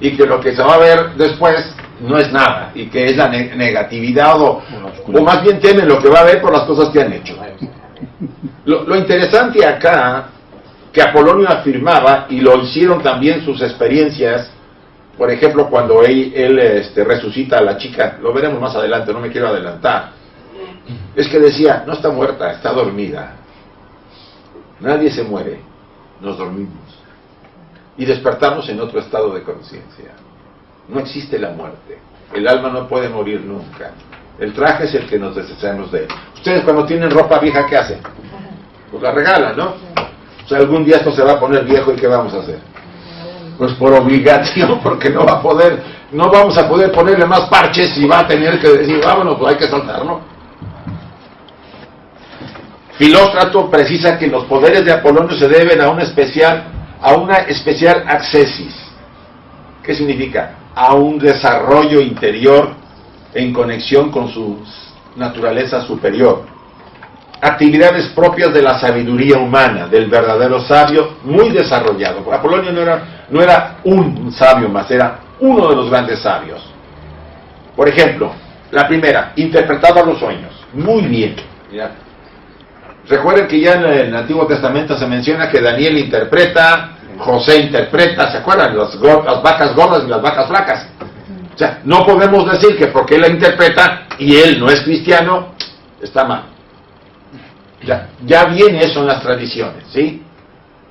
y que lo que se va a ver después no es nada y que es la negatividad o más bien temen lo que va a ver por las cosas que han hecho. Lo interesante acá que Apolonio afirmaba, y lo hicieron también sus experiencias, por ejemplo cuando él resucita a la chica, lo veremos más adelante, no me quiero adelantar, es que decía, no está muerta, está dormida. Nadie se muere, nos dormimos y despertamos en otro estado de conciencia. No existe la muerte, el alma no puede morir nunca, el traje es el que nos deshacemos de él. Ustedes cuando tienen ropa vieja, ¿qué hacen? Pues la regalan, ¿no? O sea, algún día esto se va a poner viejo y ¿qué vamos a hacer? Pues por obligación, porque no vamos a poder ponerle más parches y va a tener que decir, vámonos, pues hay que soltarlo. Filóstrato precisa que los poderes de Apolonio se deben a una especial a una especial accessis. ¿Qué significa? A un desarrollo interior en conexión con su naturaleza superior. Actividades propias de la sabiduría humana, del verdadero sabio, muy desarrollado. Apolonio no era un sabio más, era uno de los grandes sabios. Por ejemplo, la primera, interpretaba los sueños. Muy bien. Mirad. Recuerden que ya en el Antiguo Testamento se menciona que Daniel interpreta, José interpreta, ¿se acuerdan? Las vacas gordas y las vacas flacas. O sea, no podemos decir que porque él la interpreta y él no es cristiano, está mal. Ya viene eso en las tradiciones, ¿sí?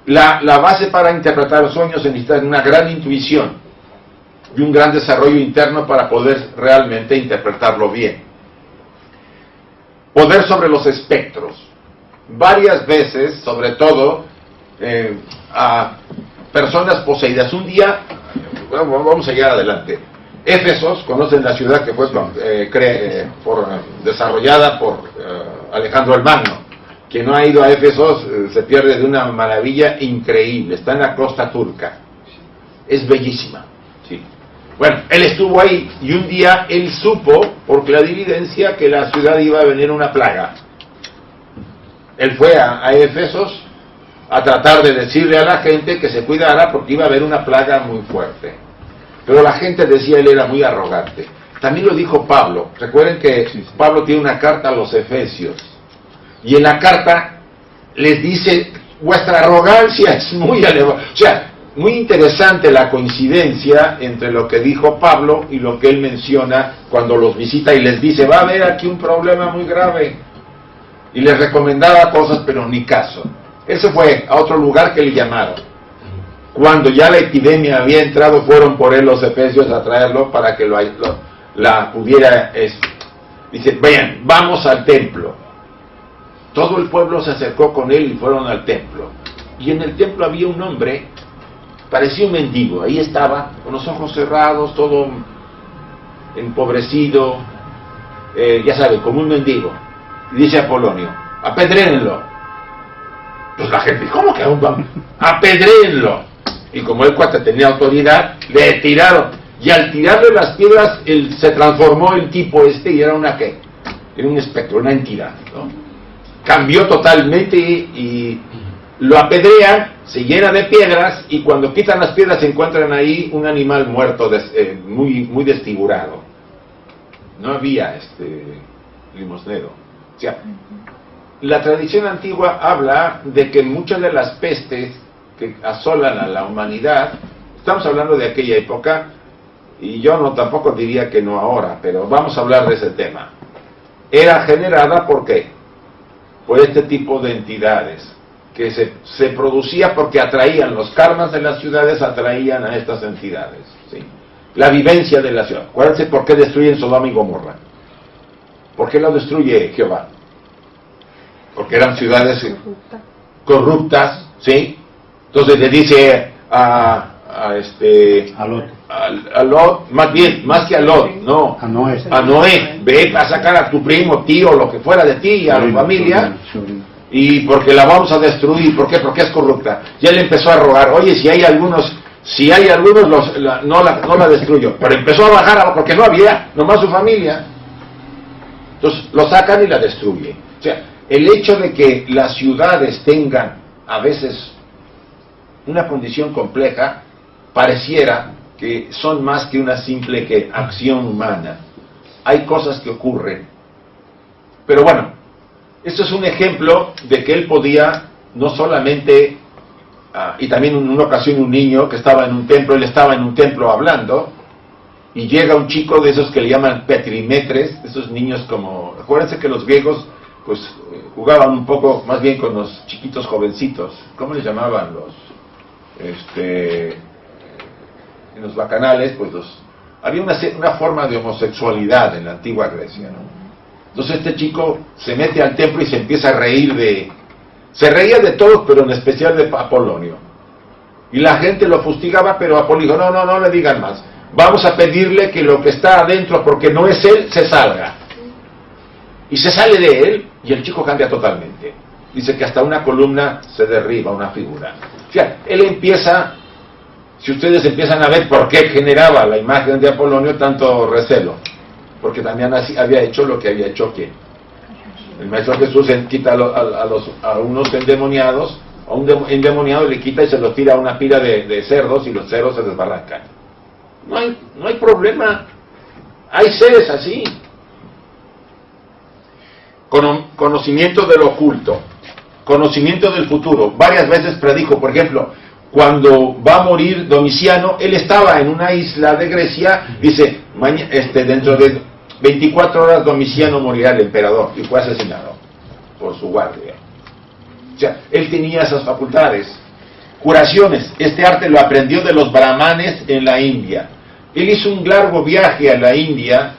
La base para interpretar los sueños se necesita una gran intuición y un gran desarrollo interno para poder realmente interpretarlo bien. Poder sobre los espectros. Varias veces, sobre todo, a personas poseídas. Un día, vamos a llegar adelante. Éfesos, conocen la ciudad que fue desarrollada por Alejandro el Magno. Quien no ha ido a Éfesos se pierde de una maravilla increíble. Está en la costa turca. Es bellísima. Sí. Bueno, él estuvo ahí y un día él supo, por clarividencia, que la ciudad iba a venir una plaga. Él fue a Éfesos a tratar de decirle a la gente que se cuidara porque iba a haber una plaga muy fuerte. Pero la gente decía él era muy arrogante. También lo dijo Pablo. Recuerden que Pablo tiene una carta a los Efesios. Y en la carta les dice, vuestra arrogancia es muy elevada. O sea, muy interesante la coincidencia entre lo que dijo Pablo y lo que él menciona cuando los visita y les dice, va a haber aquí un problema muy grave. Y les recomendaba cosas, pero ni caso. Él se fue a otro lugar que le llamaron. Cuando ya la epidemia había entrado, fueron por él los efesios a traerlo para que la pudiera... Dice, vayan, vamos al templo. Todo el pueblo se acercó con él y fueron al templo. Y en el templo había un hombre, parecía un mendigo. Ahí estaba, con los ojos cerrados, todo empobrecido, ya saben, como un mendigo. Y dice Apolonio, apedréenlo. Pues la gente, ¿cómo que aún vamos? Apedréenlo. Y como el cuate tenía autoridad, le tiraron. Y al tirarle las piedras, se transformó el tipo y era una ¿qué? Era un espectro, una entidad, ¿no? Cambió totalmente y lo apedrean, se llena de piedras y cuando quitan las piedras se encuentran ahí un animal muerto, muy desfigurado. No había limosnero. O sea, la tradición antigua habla de que muchas de las pestes que asolan a la humanidad, estamos hablando de aquella época, y yo tampoco diría que no ahora, pero vamos a hablar de ese tema. Era generada ¿por qué? Por este tipo de entidades, que se producía porque atraían, los karmas de las ciudades atraían a estas entidades, ¿sí? La vivencia de la ciudad. Acuérdense por qué destruyen Sodoma y Gomorra. ¿Por qué lo destruye Jehová? Porque eran ciudades corruptas, ¿sí? Entonces le dice a Lot, más que a Lot, no, a Noé, ve a sacar a tu primo, tío, lo que fuera de ti, y a la familia, y porque la vamos a destruir. ¿Por qué? Porque es corrupta. Y él empezó a rogar, oye, si hay algunos no la destruyo, pero empezó a bajar porque no había, nomás su familia. Entonces lo sacan y la destruyen. O sea, el hecho de que las ciudades tengan a veces una condición compleja, pareciera que son más que una simple acción humana. Hay cosas que ocurren. Pero bueno, esto es un ejemplo de que él podía no solamente, y también en una ocasión un niño que estaba en un templo, él estaba en un templo hablando, y llega un chico de esos que le llaman petrimetres, esos niños como, acuérdense que los griegos pues jugaban un poco más bien con los chiquitos jovencitos, ¿cómo les llamaban en los bacanales? Pues había una forma de homosexualidad en la antigua Grecia, ¿no? Entonces este chico se mete al templo y se empieza a reír se reía de todos, pero en especial de Apolonio. Y la gente lo fustigaba, pero Apolonio dijo, no le digan más. Vamos a pedirle que lo que está adentro, porque no es él, se salga. Y se sale de él, y el chico cambia totalmente. dice que hasta una columna se derriba, una figura. O sea, él empieza, si ustedes empiezan a ver por qué generaba la imagen de Apolonio tanto recelo, porque también así había hecho lo que había hecho ¿quién? El Maestro Jesús quita a unos endemoniados, a un endemoniado le quita y se lo tira a una pila de cerdos y los cerdos se desbarrancan. No hay problema. Hay seres así. Conocimiento de lo oculto, conocimiento del futuro. Varias veces predijo, por ejemplo, cuando va a morir Domiciano, él estaba en una isla de Grecia, dice, dentro de 24 horas Domiciano morirá, el emperador, y fue asesinado por su guardia. O sea, él tenía esas facultades. Curaciones, este arte lo aprendió de los brahmanes en la India. Él hizo un largo viaje a la India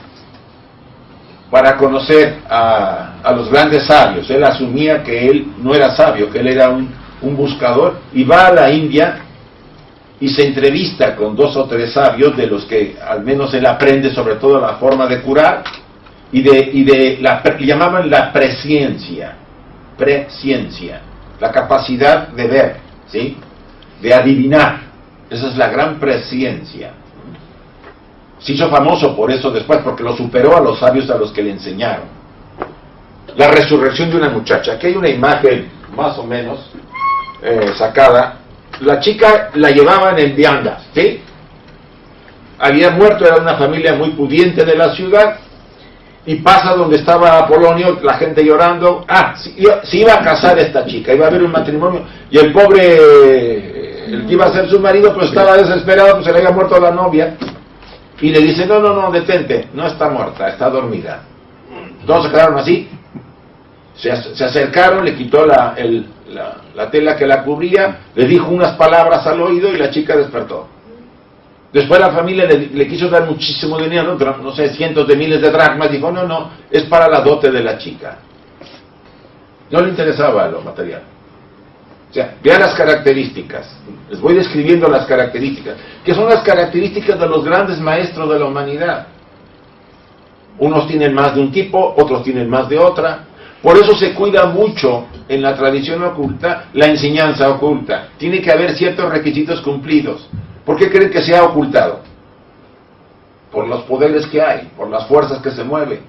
para conocer a los grandes sabios. Él asumía que él no era sabio, que él era un buscador, y va a la India y se entrevista con 2 o 3 sabios de los que al menos él aprende sobre todo la forma de curar le llamaban la presciencia, la capacidad de ver, ¿sí? De adivinar. Esa es la gran presciencia. Se hizo famoso por eso después, porque lo superó a los sabios a los que le enseñaron. La resurrección de una muchacha. Aquí hay una imagen más o menos sacada. La chica la llevaban en viandas, ¿sí? Había muerto, era una familia muy pudiente de la ciudad, y pasa donde estaba Apolonio, la gente llorando. Se iba a casar esta chica, iba a haber un matrimonio, y el pobre, el que iba a ser su marido, pues estaba desesperado, pues se le había muerto la novia, y le dice, no, detente, no está muerta, está dormida. Todos se quedaron así, se acercaron, le quitó la tela que la cubría, le dijo unas palabras al oído y la chica despertó. Después la familia le quiso dar muchísimo dinero, pero no sé, cientos de miles de dracmas. Dijo, no, es para la dote de la chica. No le interesaba lo material. O sea, vean las características. Les voy describiendo las características, que son las características de los grandes maestros de la humanidad. Unos tienen más de un tipo, otros tienen más de otra. Por eso se cuida mucho en la tradición oculta la enseñanza oculta. Tiene que haber ciertos requisitos cumplidos. ¿Por qué creen que se ha ocultado? Por los poderes que hay, por las fuerzas que se mueven.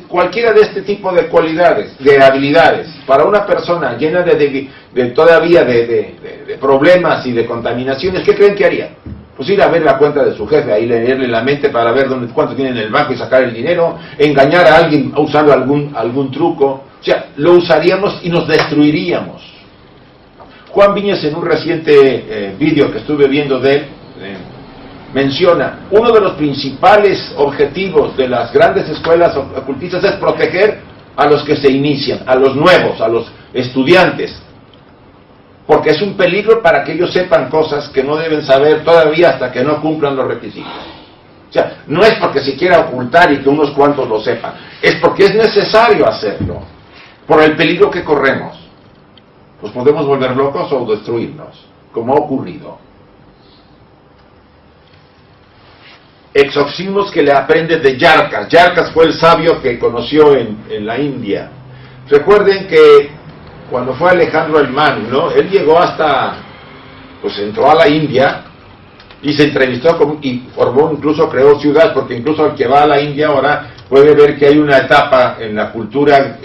Cualquiera de este tipo de cualidades, de habilidades, para una persona llena todavía de problemas y de contaminaciones, ¿qué creen que haría? Pues ir a ver la cuenta de su jefe, ahí leerle la mente para ver cuánto tiene en el banco y sacar el dinero, engañar a alguien usando algún truco. O sea, lo usaríamos y nos destruiríamos. Juan Viñas, en un reciente vídeo que estuve viendo de él, menciona, uno de los principales objetivos de las grandes escuelas ocultistas es proteger a los que se inician, a los nuevos, a los estudiantes, porque es un peligro para que ellos sepan cosas que no deben saber todavía hasta que no cumplan los requisitos. O sea, no es porque se quiera ocultar y que unos cuantos lo sepan, es porque es necesario hacerlo, por el peligro que corremos. Pues podemos volver locos o destruirnos, como ha ocurrido. Exorcismos que le aprende de Yarkas. Yarkas fue el sabio que conoció en la India. Recuerden que cuando fue Alejandro el Magno, él llegó pues entró a la India y se entrevistó y formó, incluso creó ciudades, porque incluso el que va a la India ahora puede ver que hay una etapa en la cultura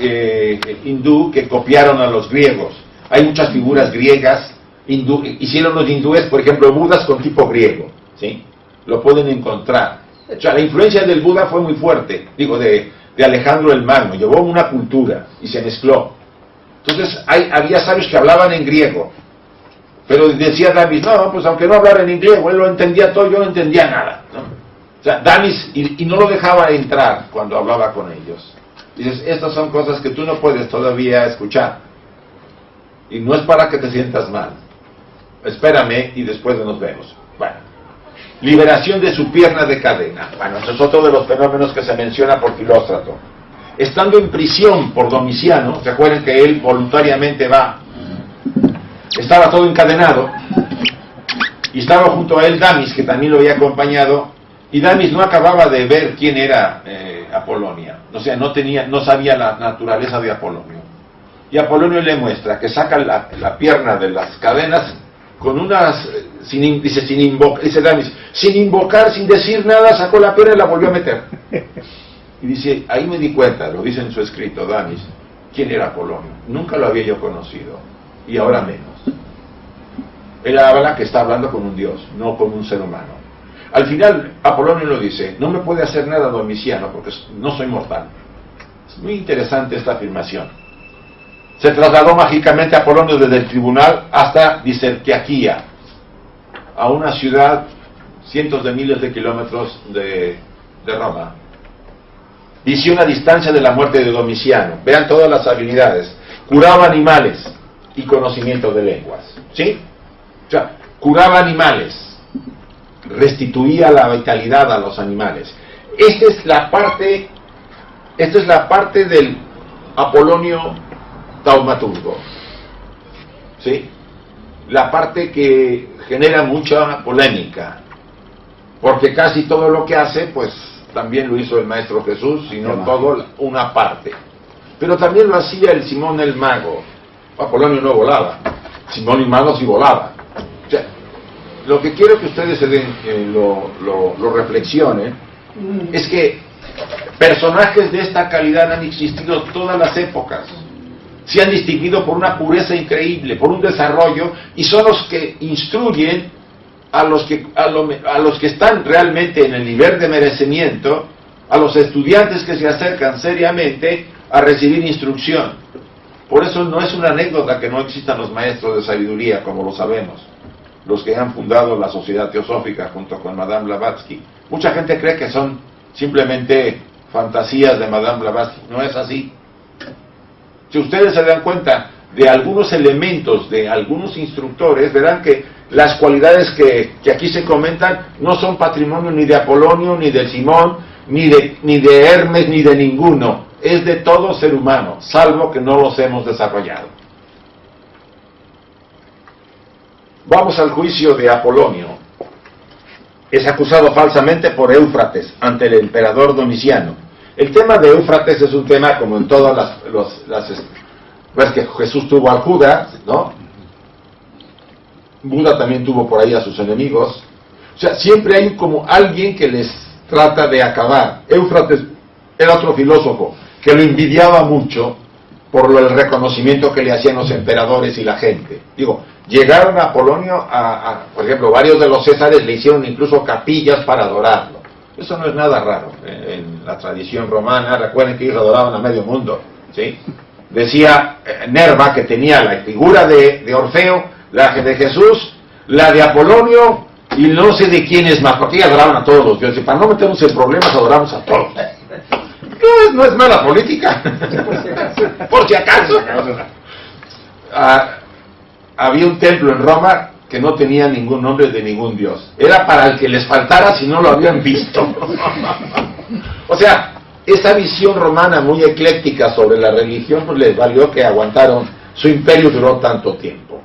hindú que copiaron a los griegos. Hay muchas figuras griegas, hicieron los hindúes, por ejemplo, budas con tipo griego, ¿sí? Lo pueden encontrar. O sea, la influencia del Buda fue muy fuerte, de Alejandro el Magno, llevó una cultura y se mezcló. Entonces había sabios que hablaban en griego, pero decía Damis, no, pues aunque no hablara en griego, él lo entendía todo, yo no entendía nada, ¿no? O sea, Damis, y no lo dejaba entrar cuando hablaba con ellos. Dices, estas son cosas que tú no puedes todavía escuchar, y no es para que te sientas mal. Espérame y después nos vemos. Bueno, liberación de su pierna de cadena. Bueno, eso es otro de los fenómenos que se menciona por Filóstrato. Estando en prisión por Domiciano, recuerden que él voluntariamente estaba todo encadenado, y estaba junto a él Damis, que también lo había acompañado, y Damis no acababa de ver quién era Apolonia, o sea, no sabía la naturaleza de Apolonio. Y Apolonio le muestra que saca la pierna de las cadenas con unas, dice Damis, sin invocar, sin decir nada, sacó la pierna y la volvió a meter. Y dice, ahí me di cuenta, lo dice en su escrito Damis, quién era Apolonio. Nunca lo había yo conocido, y ahora menos. Él habla que está hablando con un Dios, no con un ser humano. Al final, Apolonio lo dice, no me puede hacer nada Domiciano, porque no soy mortal. Es muy interesante esta afirmación. Se trasladó mágicamente Apolonio desde el tribunal hasta Dicerquiaquía, a una ciudad cientos de miles de kilómetros de Roma. Visión a distancia de la muerte de Domiciano. Vean todas las habilidades. Curaba animales y conocimiento de lenguas. ¿Sí? O sea, curaba animales. Restituía la vitalidad a los animales. Esta es la parte del Apolonio taumaturgo. ¿Sí? La parte que genera mucha polémica. Porque casi todo lo que hace, pues, también lo hizo el Maestro Jesús, sino todo una parte. Pero también lo hacía el Simón el Mago. Apolonio no volaba. Simón el Mago sí volaba. O sea, lo que quiero que ustedes lo reflexionen es que personajes de esta calidad han existido todas las épocas. Se han distinguido por una pureza increíble, por un desarrollo, y son los que instruyen a los que están realmente en el nivel de merecimiento, a los estudiantes que se acercan seriamente a recibir instrucción. Por eso no es una anécdota que no existan los maestros de sabiduría, como lo sabemos, los que han fundado la Sociedad Teosófica junto con Madame Blavatsky. Mucha gente cree que son simplemente fantasías de Madame Blavatsky. No es así. Si ustedes se dan cuenta de algunos elementos de algunos instructores, verán que las cualidades que aquí se comentan no son patrimonio ni de Apolonio, ni de Simón, ni de Hermes, ni de ninguno. Es de todo ser humano, salvo que no los hemos desarrollado. Vamos al juicio de Apolonio. Es acusado falsamente por Éufrates ante el emperador Domiciano. El tema de Éufrates es un tema como en todas pues que Jesús tuvo al Judas, ¿no? Buda también tuvo por ahí a sus enemigos. O sea, siempre hay como alguien que les trata de acabar. Éufrates era otro filósofo que lo envidiaba mucho por el reconocimiento que le hacían los emperadores y la gente. Digo, llegaron a Apolonio, por ejemplo, varios de los césares le hicieron incluso capillas para adorarlo. Eso no es nada raro en la tradición romana. Recuerden que ellos adoraban a medio mundo, ¿sí? Decía Nerva que tenía la figura de Orfeo, la de Jesús, la de Apolonio y no sé de quién es más, porque adoraban a todos los dioses. Para no meternos en problemas, adoramos a todos. No es mala política. Por si acaso. Había un templo en Roma que no tenía ningún nombre de ningún dios. Era para el que les faltara si no lo habían visto. O sea, esa visión romana muy ecléctica sobre la religión pues les valió que aguantaron, su imperio duró tanto tiempo.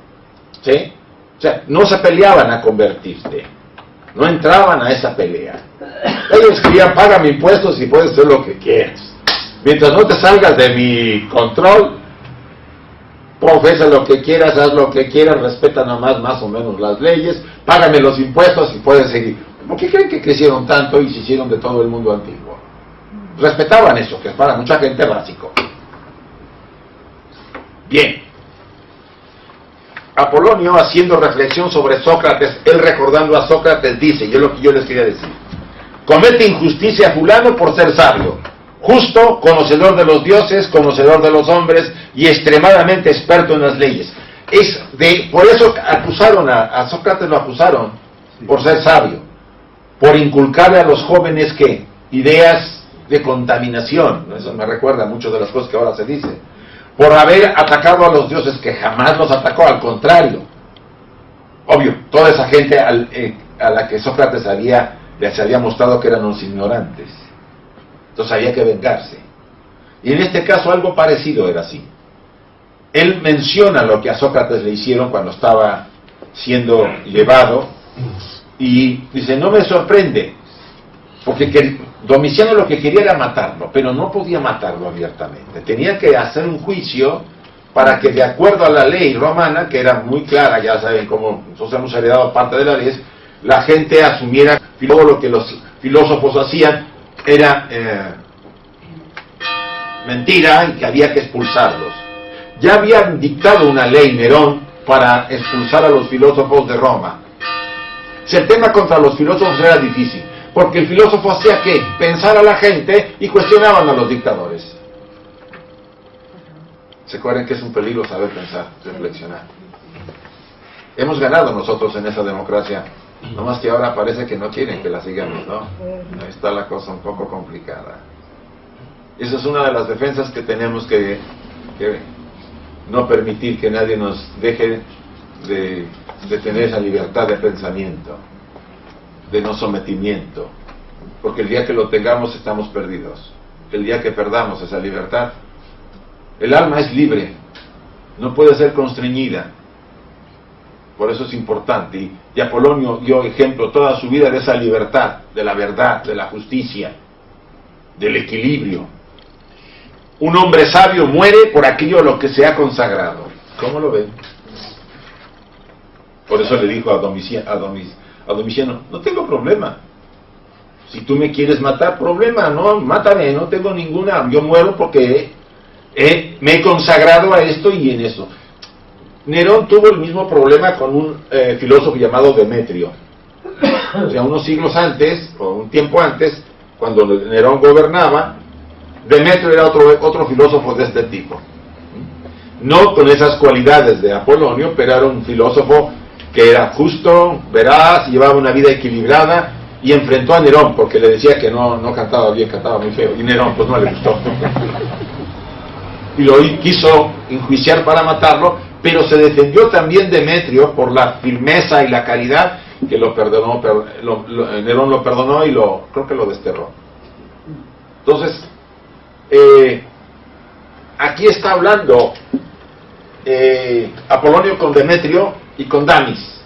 ¿Sí? O sea, no se peleaban a convertirse, no entraban a esa pelea. Ellos querían, págame impuestos y puedes hacer lo que quieras. Mientras no te salgas de mi control, profesa lo que quieras, haz lo que quieras, respeta nomás más o menos las leyes, págame los impuestos y puedes seguir. ¿Por qué creen que crecieron tanto y se hicieron de todo el mundo antiguo? Respetaban eso, que es para mucha gente básico. Bien. Apolonio, haciendo reflexión sobre Sócrates, él recordando a Sócrates, dice, yo lo que yo les quería decir: comete injusticia fulano por ser sabio, justo, conocedor de los dioses, conocedor de los hombres y extremadamente experto en las leyes. Por eso acusaron a Sócrates, lo acusaron por ser sabio, por inculcarle a los jóvenes que ideas de contaminación. Eso me recuerda mucho de las cosas que ahora se dicen. Por haber atacado a los dioses, que jamás los atacó, al contrario. Obvio, toda esa gente a la que Sócrates les había mostrado que eran unos ignorantes. Entonces había que vengarse. Y en este caso algo parecido era así. Él menciona lo que a Sócrates le hicieron cuando estaba siendo llevado y dice, no me sorprende, porque Domiciano lo que quería era matarlo, pero no podía matarlo abiertamente. Tenía que hacer un juicio para que de acuerdo a la ley romana, que era muy clara, ya saben cómo nosotros hemos heredado parte de la ley, la gente asumiera que luego lo que los filósofos hacían era mentira y que había que expulsarlos. Ya habían dictado una ley Nerón para expulsar a los filósofos de Roma. Si el tema contra los filósofos era difícil, porque el filósofo hacía que pensar a la gente y cuestionaban a los dictadores. ¿Se acuerdan que es un peligro saber pensar, reflexionar? Hemos ganado nosotros en esa democracia, nomás que ahora parece que no quieren que la sigamos, ¿no? Ahí está la cosa un poco complicada. Esa es una de las defensas que tenemos que no permitir que nadie nos deje de tener esa libertad de pensamiento, de no sometimiento, porque el día que lo tengamos estamos perdidos. El día que perdamos esa libertad, el alma es libre, no puede ser constreñida. Por eso es importante, y Apolonio dio ejemplo toda su vida de esa libertad, de la verdad, de la justicia, del equilibrio. Un hombre sabio muere por aquello a lo que se ha consagrado. ¿Cómo lo ven? Por eso le dijo a Domiciano, no tengo problema. Si tú me quieres matar, problema, no, mátame, no tengo ninguna, yo muero porque me he consagrado a esto y en eso. Nerón tuvo el mismo problema con un filósofo llamado Demetrio. O sea, unos siglos antes, o un tiempo antes, cuando Nerón gobernaba, Demetrio era otro filósofo de este tipo. No con esas cualidades de Apolonio, pero era un filósofo que era justo, veraz, llevaba una vida equilibrada, y enfrentó a Nerón porque le decía que no cantaba bien, cantaba muy feo, y Nerón pues no le gustó. Y lo quiso enjuiciar para matarlo, pero se defendió también Demetrio por la firmeza y la caridad, que lo perdonó, Nerón lo perdonó y creo que lo desterró. Entonces, aquí está hablando Apolonio con Demetrio y con Damis,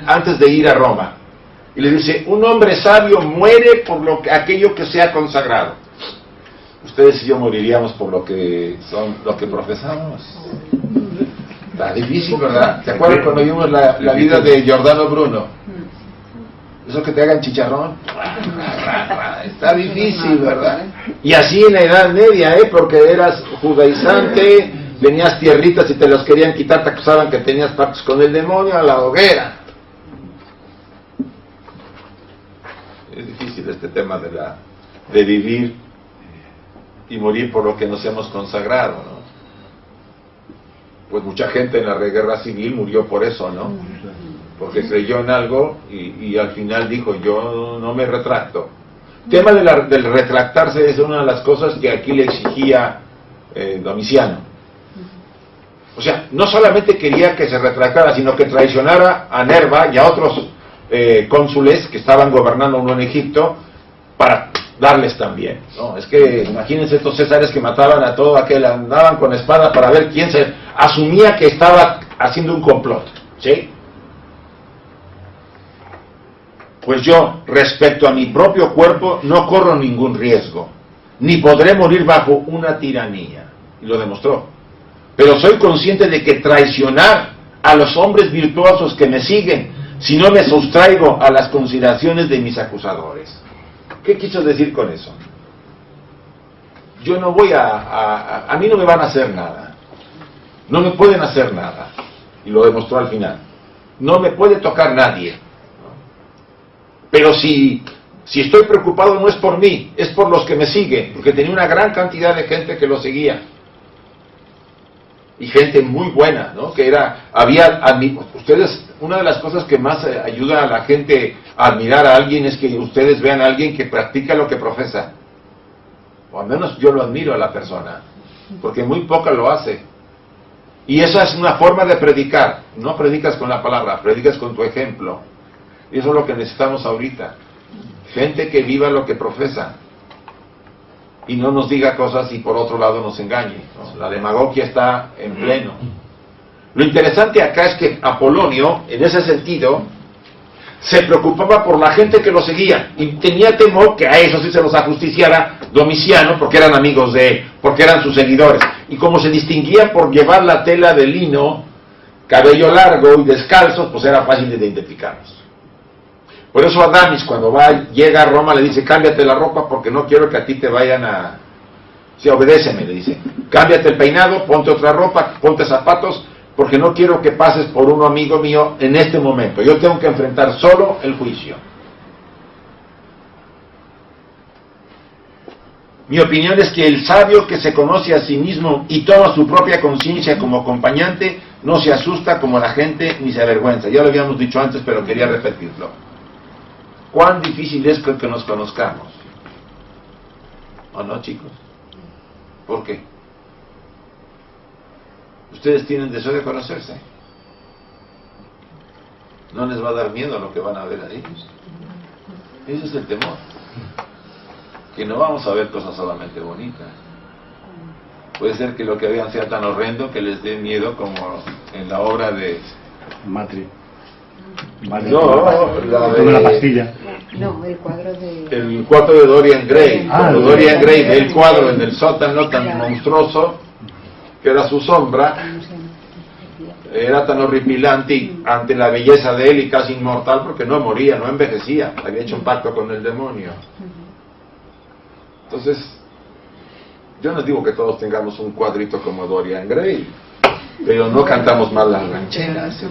antes de ir a Roma, y le dice: un hombre sabio muere por aquello que se ha consagrado. Ustedes y yo moriríamos por lo que profesamos. Está difícil, ¿verdad? ¿Te acuerdas cuando vimos la vida de Giordano Bruno? Eso que te hagan chicharrón. Está difícil, ¿verdad? Y así en la Edad Media, porque eras judaizante, venías tierritas y te los querían quitar, te acusaban que tenías pactos con el demonio, a la hoguera. Es difícil este tema de vivir y morir por lo que nos hemos consagrado, ¿no? Pues mucha gente en la guerra civil murió por eso, ¿no? Porque creyó en algo y al final dijo: yo no me retracto. El tema del retractarse es una de las cosas que aquí le exigía Domiciano. O sea, no solamente quería que se retractara, sino que traicionara a Nerva y a otros cónsules que estaban gobernando en Egipto para darles también, ¿no? Es que imagínense estos césares que mataban a todo aquel, andaban con espada para ver quién se asumía que estaba haciendo un complot, ¿sí? Pues yo, respecto a mi propio cuerpo, no corro ningún riesgo, ni podré morir bajo una tiranía. Y lo demostró. Pero soy consciente de que traicionar a los hombres virtuosos que me siguen, si no me sustraigo a las consideraciones de mis acusadores. ¿Qué quiso decir con eso? Yo no voy a mí no me van a hacer nada. No me pueden hacer nada. Y lo demostró al final. No me puede tocar nadie. Pero si estoy preocupado no es por mí, es por los que me siguen, porque tenía una gran cantidad de gente que lo seguía. Y gente muy buena, ¿no? Ustedes, una de las cosas que más ayuda a la gente a admirar a alguien es que ustedes vean a alguien que practica lo que profesa. O al menos yo lo admiro a la persona, porque muy poca lo hace. Y esa es una forma de predicar. No predicas con la palabra, predicas con tu ejemplo. Y eso es lo que necesitamos ahorita. Gente que viva lo que profesa. Y no nos diga cosas y por otro lado nos engañe, ¿no? La demagogia está en pleno. Lo interesante acá es que Apolonio, en ese sentido, se preocupaba por la gente que lo seguía y tenía temor que a eso sí se los ajusticiara Domiciano porque eran amigos de él, porque eran sus seguidores. Y como se distinguían por llevar la tela de lino, cabello largo y descalzos, pues era fácil de identificarlos. Por eso Adamis, cuando llega a Roma, le dice, cámbiate la ropa porque no quiero que a ti te vayan a... Sí, obedéceme, le dice. Cámbiate el peinado, ponte otra ropa, ponte zapatos, porque no quiero que pases por uno amigo mío en este momento. Yo tengo que enfrentar solo el juicio. Mi opinión es que el sabio que se conoce a sí mismo y toma su propia conciencia como acompañante, no se asusta como la gente ni se avergüenza. Ya lo habíamos dicho antes, pero quería repetirlo. ¿Cuán difícil es que nos conozcamos? ¿O no, chicos? ¿Por qué? Ustedes tienen deseo de conocerse. ¿No les va a dar miedo a lo que van a ver ahí? Ese es el temor. Que no vamos a ver cosas solamente bonitas. Puede ser que lo que vean sea tan horrendo que les dé miedo como en la obra de... Matri. No, la pastilla. No, el cuadro de... El cuadro de Dorian Gray. Cuando de Dorian Gray ve el cuadro en el sótano tan monstruoso, que era su sombra, era tan horripilante ante la belleza de él y casi inmortal porque no moría, no envejecía, había hecho un pacto con el demonio. Entonces, yo no digo que todos tengamos un cuadrito como Dorian Gray, pero no cantamos mal las rancheras.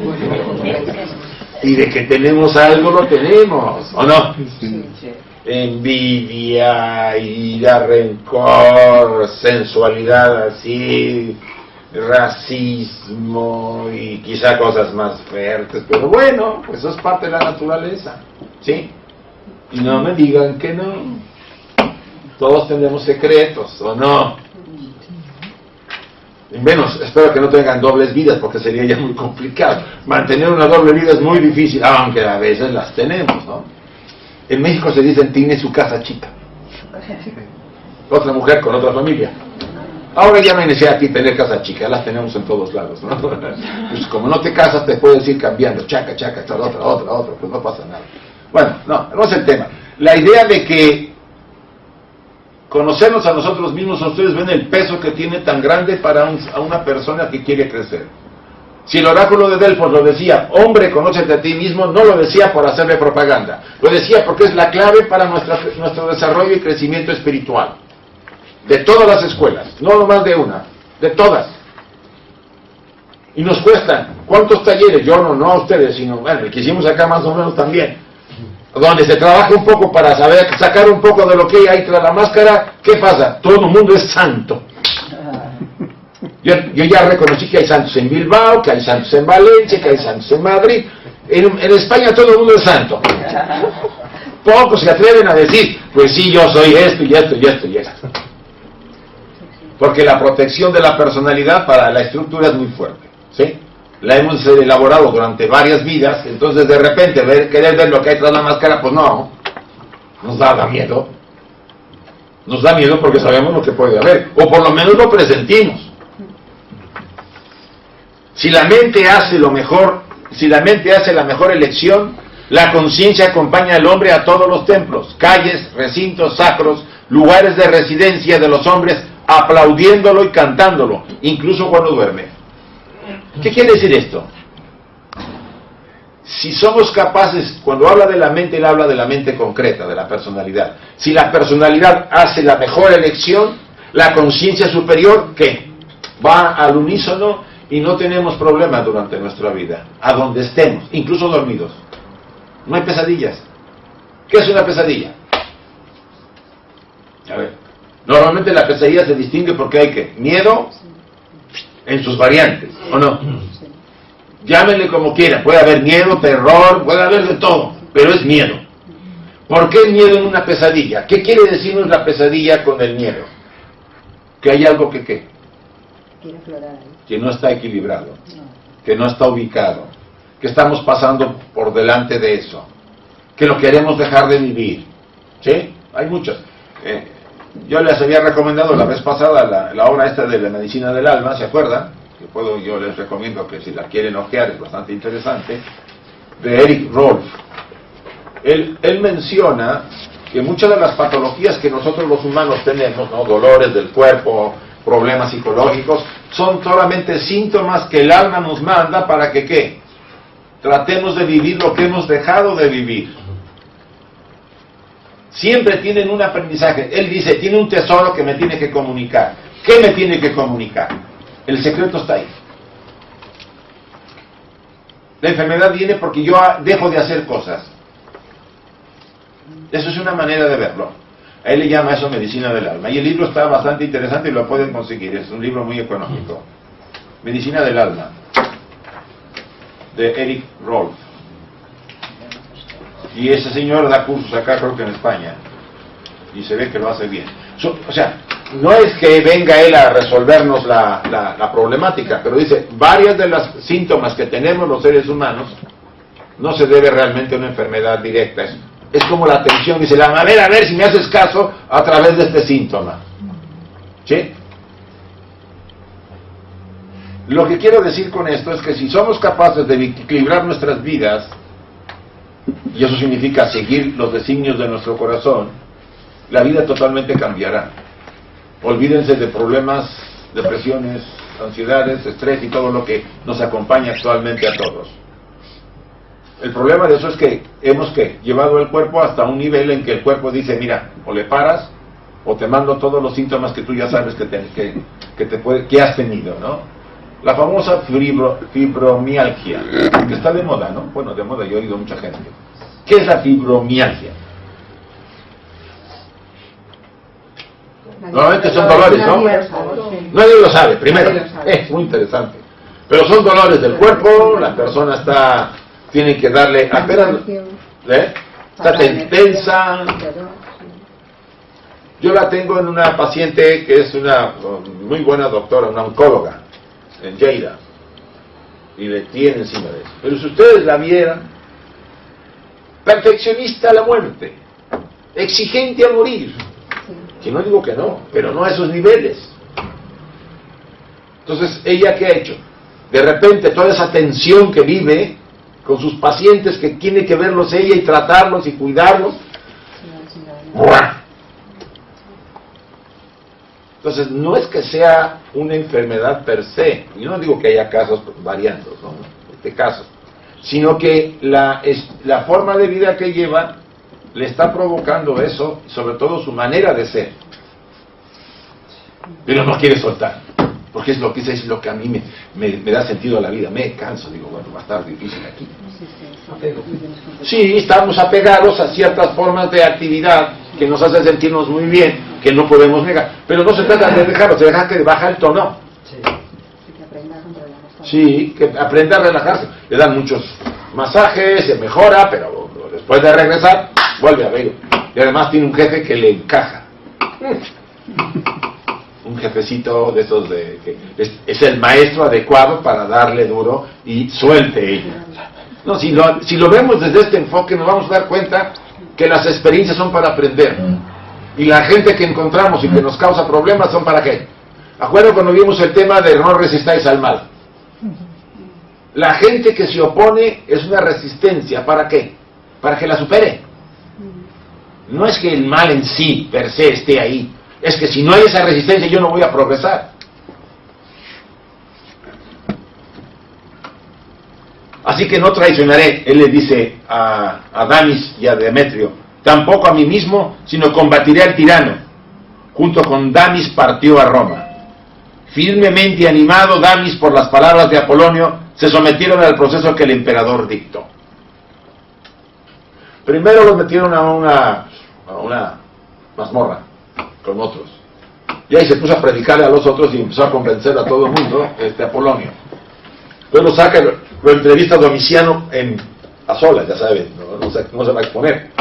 Y de que tenemos algo, lo tenemos, ¿o no? Sí. Envidia, ira, rencor, sensualidad así, racismo y quizá cosas más fuertes, pero bueno, pues eso es parte de la naturaleza, ¿sí? Y no me digan que no. Todos tenemos secretos, ¿o no? Y menos, espero que no tengan dobles vidas, porque sería ya muy complicado. Mantener una doble vida es muy difícil, aunque a veces las tenemos, ¿no? En México se dice, tiene su casa chica. Otra mujer con otra familia. Ahora ya no hay necesidad de tener casa chica, las tenemos en todos lados, ¿no? Pues como no te casas, te puedes ir cambiando, chaca, esta otra, pues no pasa nada. Bueno, no es el tema. La idea de que conocernos a nosotros mismos, ustedes ven el peso que tiene tan grande para a una persona que quiere crecer. Si el oráculo de Delfos lo decía, hombre, conócete a ti mismo, no lo decía por hacerle propaganda, lo decía porque es la clave para nuestro desarrollo y crecimiento espiritual. De todas las escuelas, no nomás de una, de todas. Y nos cuestan, ¿cuántos talleres? Yo no a ustedes, sino, bueno, el que hicimos acá más o menos también, donde se trabaja un poco para saber, sacar un poco de lo que hay tras la máscara. ¿Qué pasa? Todo el mundo es santo. Yo ya reconocí que hay santos en Bilbao, que hay santos en Valencia, que hay santos en Madrid. En España todo el mundo es santo. Pocos se atreven a decir, pues sí, yo soy esto y esto y esto y esto. Porque la protección de la personalidad para la estructura es muy fuerte, ¿sí? La hemos elaborado durante varias vidas, entonces de repente querer ver lo que hay tras la máscara, pues no, nos da miedo. Nos da miedo porque sabemos lo que puede haber, o por lo menos lo presentimos. Si la mente hace la mejor elección, la conciencia acompaña al hombre a todos los templos, calles, recintos sacros, lugares de residencia de los hombres, aplaudiéndolo y cantándolo, incluso cuando duerme. ¿Qué quiere decir esto? Si somos capaces, cuando habla de la mente, él habla de la mente concreta, de la personalidad. Si la personalidad hace la mejor elección, la conciencia superior, ¿qué? Va al unísono y no tenemos problemas durante nuestra vida, a donde estemos, incluso dormidos. No hay pesadillas. ¿Qué es una pesadilla? A ver, normalmente la pesadilla se distingue porque hay ¿qué? Miedo en sus variantes, ¿o no? Llámenle como quieran, puede haber miedo, terror, puede haber de todo, pero es miedo. ¿Por qué el miedo en una pesadilla? ¿Qué quiere decirnos la pesadilla con el miedo? Que hay algo que ¿qué? Que no está equilibrado, que no está ubicado, que estamos pasando por delante de eso, que lo queremos dejar de vivir, ¿sí? Hay muchos. Yo les había recomendado la vez pasada la obra esta de la medicina del alma, ¿se acuerdan? Yo les recomiendo que si la quieren ojear, es bastante interesante, de Eric Rolf. Él menciona que muchas de las patologías que nosotros los humanos tenemos, ¿no? Dolores del cuerpo, problemas psicológicos, son solamente síntomas que el alma nos manda para que, ¿qué? Tratemos de vivir lo que hemos dejado de vivir. Siempre tienen un aprendizaje. Él dice, tiene un tesoro que me tiene que comunicar. ¿Qué me tiene que comunicar? El secreto está ahí. La enfermedad viene porque yo dejo de hacer cosas. Eso es una manera de verlo. A él le llama eso medicina del alma. Y el libro está bastante interesante y lo pueden conseguir. Es un libro muy económico. Medicina del alma, de Eric Rolf. Y ese señor da cursos acá, creo que en España. Y se ve que lo hace bien. O sea, no es que venga él a resolvernos la problemática, pero dice, varias de los síntomas que tenemos los seres humanos no se debe realmente a una enfermedad directa. Es como la tensión, dice, a ver si me haces caso a través de este síntoma. ¿Sí? Lo que quiero decir con esto es que si somos capaces de equilibrar nuestras vidas, y eso significa seguir los designios de nuestro corazón, la vida totalmente cambiará. Olvídense de problemas, depresiones, ansiedades, estrés y todo lo que nos acompaña actualmente a todos. El problema de eso es que hemos llevado el cuerpo hasta un nivel en que el cuerpo dice, mira, o le paras, o te mando todos los síntomas que tú ya sabes que has tenido, ¿no? La famosa fibromialgia, que está de moda, ¿no? Bueno, de moda, yo he oído mucha gente. ¿Qué es la fibromialgia? Normalmente son dolores, ¿no? Nadie lo sabe, primero. Es muy interesante. Pero son dolores del cuerpo, la persona tiene que darle, apenas, está tensa. Yo la tengo en una paciente que es una muy buena doctora, una oncóloga, en Lleida, y le tiene encima de eso. Pero si ustedes la vieran, perfeccionista a la muerte, exigente a morir, que no digo que no, pero no a esos niveles. Entonces, ¿ella qué ha hecho? De repente, toda esa tensión que vive con sus pacientes, que tiene que verlos ella y tratarlos y cuidarlos, ¡buah! Entonces, no es que sea una enfermedad per se, yo no digo que haya casos variantes, ¿no? De casos, sino que la forma de vida que lleva le está provocando eso, sobre todo su manera de ser. Pero no quiere soltar, porque es lo que a mí me da sentido a la vida. Me canso, digo, bueno, va a estar difícil aquí. Sí, estamos apegados a ciertas formas de actividad que nos hacen sentirnos muy bien, que no podemos negar, pero no se trata de dejarlo, se deja que baja el tono. Sí, que aprenda a relajarse. Le dan muchos masajes, se mejora, pero después de regresar, vuelve a ver. Y además tiene un jefe que le encaja. Un jefecito de esos que es el maestro adecuado para darle duro y suelte ella. No, si lo vemos desde este enfoque, nos vamos a dar cuenta que las experiencias son para aprender. Y la gente que encontramos y que nos causa problemas son para qué. Acuerdo cuando vimos el tema de no resistáis al mal. La gente que se opone es una resistencia. ¿Para qué? Para que la supere. No es que el mal en sí, per se, esté ahí. Es que si no hay esa resistencia, yo no voy a progresar. Así que no traicionaré, él le dice a Damis y a Demetrio, tampoco a mí mismo, sino combatiré al tirano. Junto con Damis partió a Roma. Firmemente animado, Damis, por las palabras de Apolonio, se sometieron al proceso que el emperador dictó. Primero los metieron a una mazmorra con otros. Y ahí se puso a predicarle a los otros y empezó a convencer a todo el mundo, Apolonio. Luego lo entrevista a Domiciano a solas, ya saben, no se va a exponer.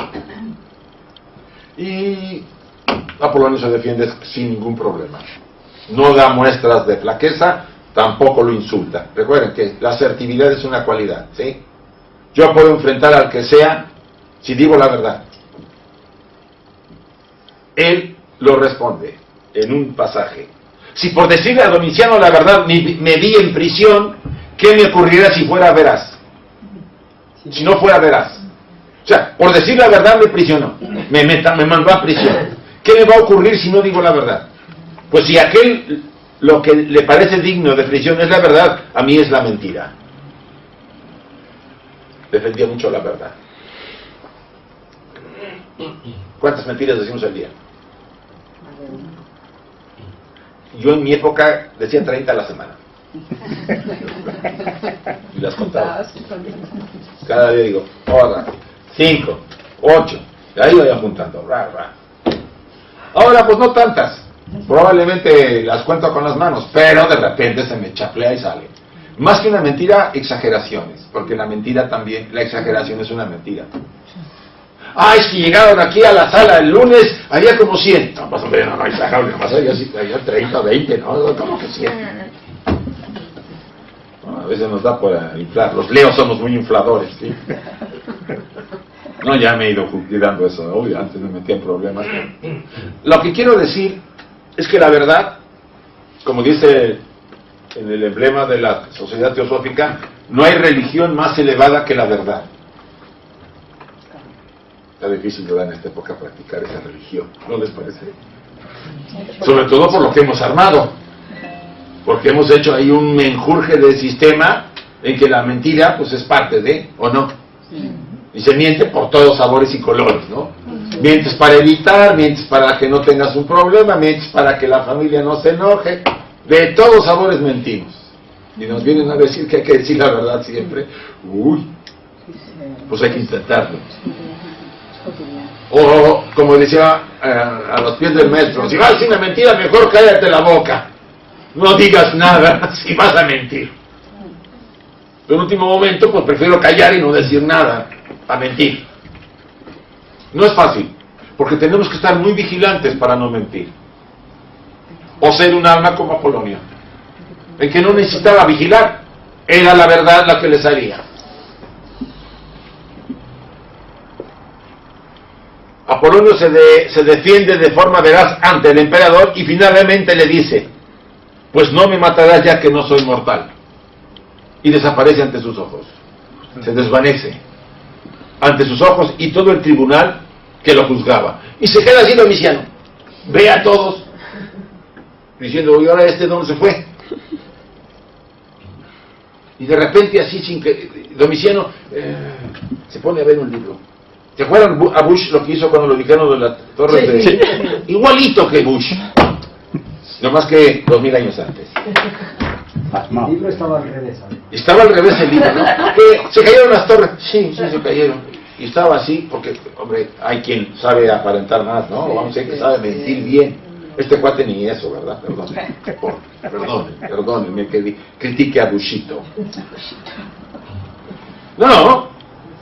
Y Apolonio se defiende sin ningún problema. No da muestras de flaqueza, tampoco lo insulta. Recuerden que la asertividad es una cualidad, ¿sí? Yo puedo enfrentar al que sea si digo la verdad. Él lo responde en un pasaje. Si por decirle a Domiciano la verdad me vi en prisión, ¿qué me ocurriría si fuera veraz? Si no fuera veraz. O sea, por decir la verdad me prisionó, me mandó a prisión. ¿Qué me va a ocurrir si no digo la verdad? Pues si aquel, lo que le parece digno de prisión es la verdad, a mí es la mentira. Defendía mucho la verdad. ¿Cuántas mentiras decimos al día? Yo en mi época decía 30 a la semana. Y las contaba. Cada día digo, 5, 8. Y ahí voy apuntando. Ahora pues no tantas. Probablemente las cuento con las manos, pero de repente se me chaplea y sale. Más que una mentira, exageraciones. Porque la mentira también, la exageración es una mentira. Es que llegaron aquí a la sala el lunes, había como 100. No, pues hombre, no exagerado, nada más había 30, 20, ¿no? ¿Cómo que 100? Bueno, a veces nos da por inflar. Los leos somos muy infladores, ¿sí? No, ya me he ido cuidando eso, ¿no? Antes me metía en problemas. Lo que quiero decir es que la verdad, como dice en el emblema de la Sociedad Teosófica, no hay religión más elevada que la verdad. Está difícil, ¿verdad?, en esta época practicar esa religión, ¿no les parece? Sobre todo por lo que hemos armado, porque hemos hecho ahí un menjurje de sistema en que la mentira pues es parte de, ¿o no? Y se miente por todos sabores y colores, ¿no? Mientes para evitar, mientes para que no tengas un problema, mientes para que la familia no se enoje, de todos sabores mentimos. Y nos vienen a decir que hay que decir la verdad siempre. Uy, pues hay que intentarlo. O como decía a los pies del maestro, si vas a decir una mentira, mejor cállate la boca, no digas nada si vas a mentir. En último momento pues prefiero callar y no decir nada a mentir. No es fácil, porque tenemos que estar muy vigilantes para no mentir, o ser un alma como Apolonio, en que no necesitaba vigilar, era la verdad la que le salía. Apolonio se defiende de forma veraz ante el emperador y finalmente le dice, pues no me matarás ya que no soy mortal. Y desaparece ante sus ojos, se desvanece ante sus ojos y todo el tribunal que lo juzgaba. Y se queda así Domiciano, ve a todos diciendo, ¿y ahora dónde se fue? Y de repente así, sin que Domiciano se pone a ver un libro. ¿Se acuerdan a Bush lo que hizo cuando lo dijeron de las torres de...? Sí. Igualito que Bush, no más que 2000 años antes. El libro estaba al revés. Estaba al revés el libro, ¿no? ¿Se cayeron las torres? Sí, se cayeron. Y estaba así porque, hombre, hay quien sabe aparentar más, ¿no? Vamos a decir que sabe mentir bien. Este cuate ni eso, ¿verdad? Perdónenme que critique a Bushito. No,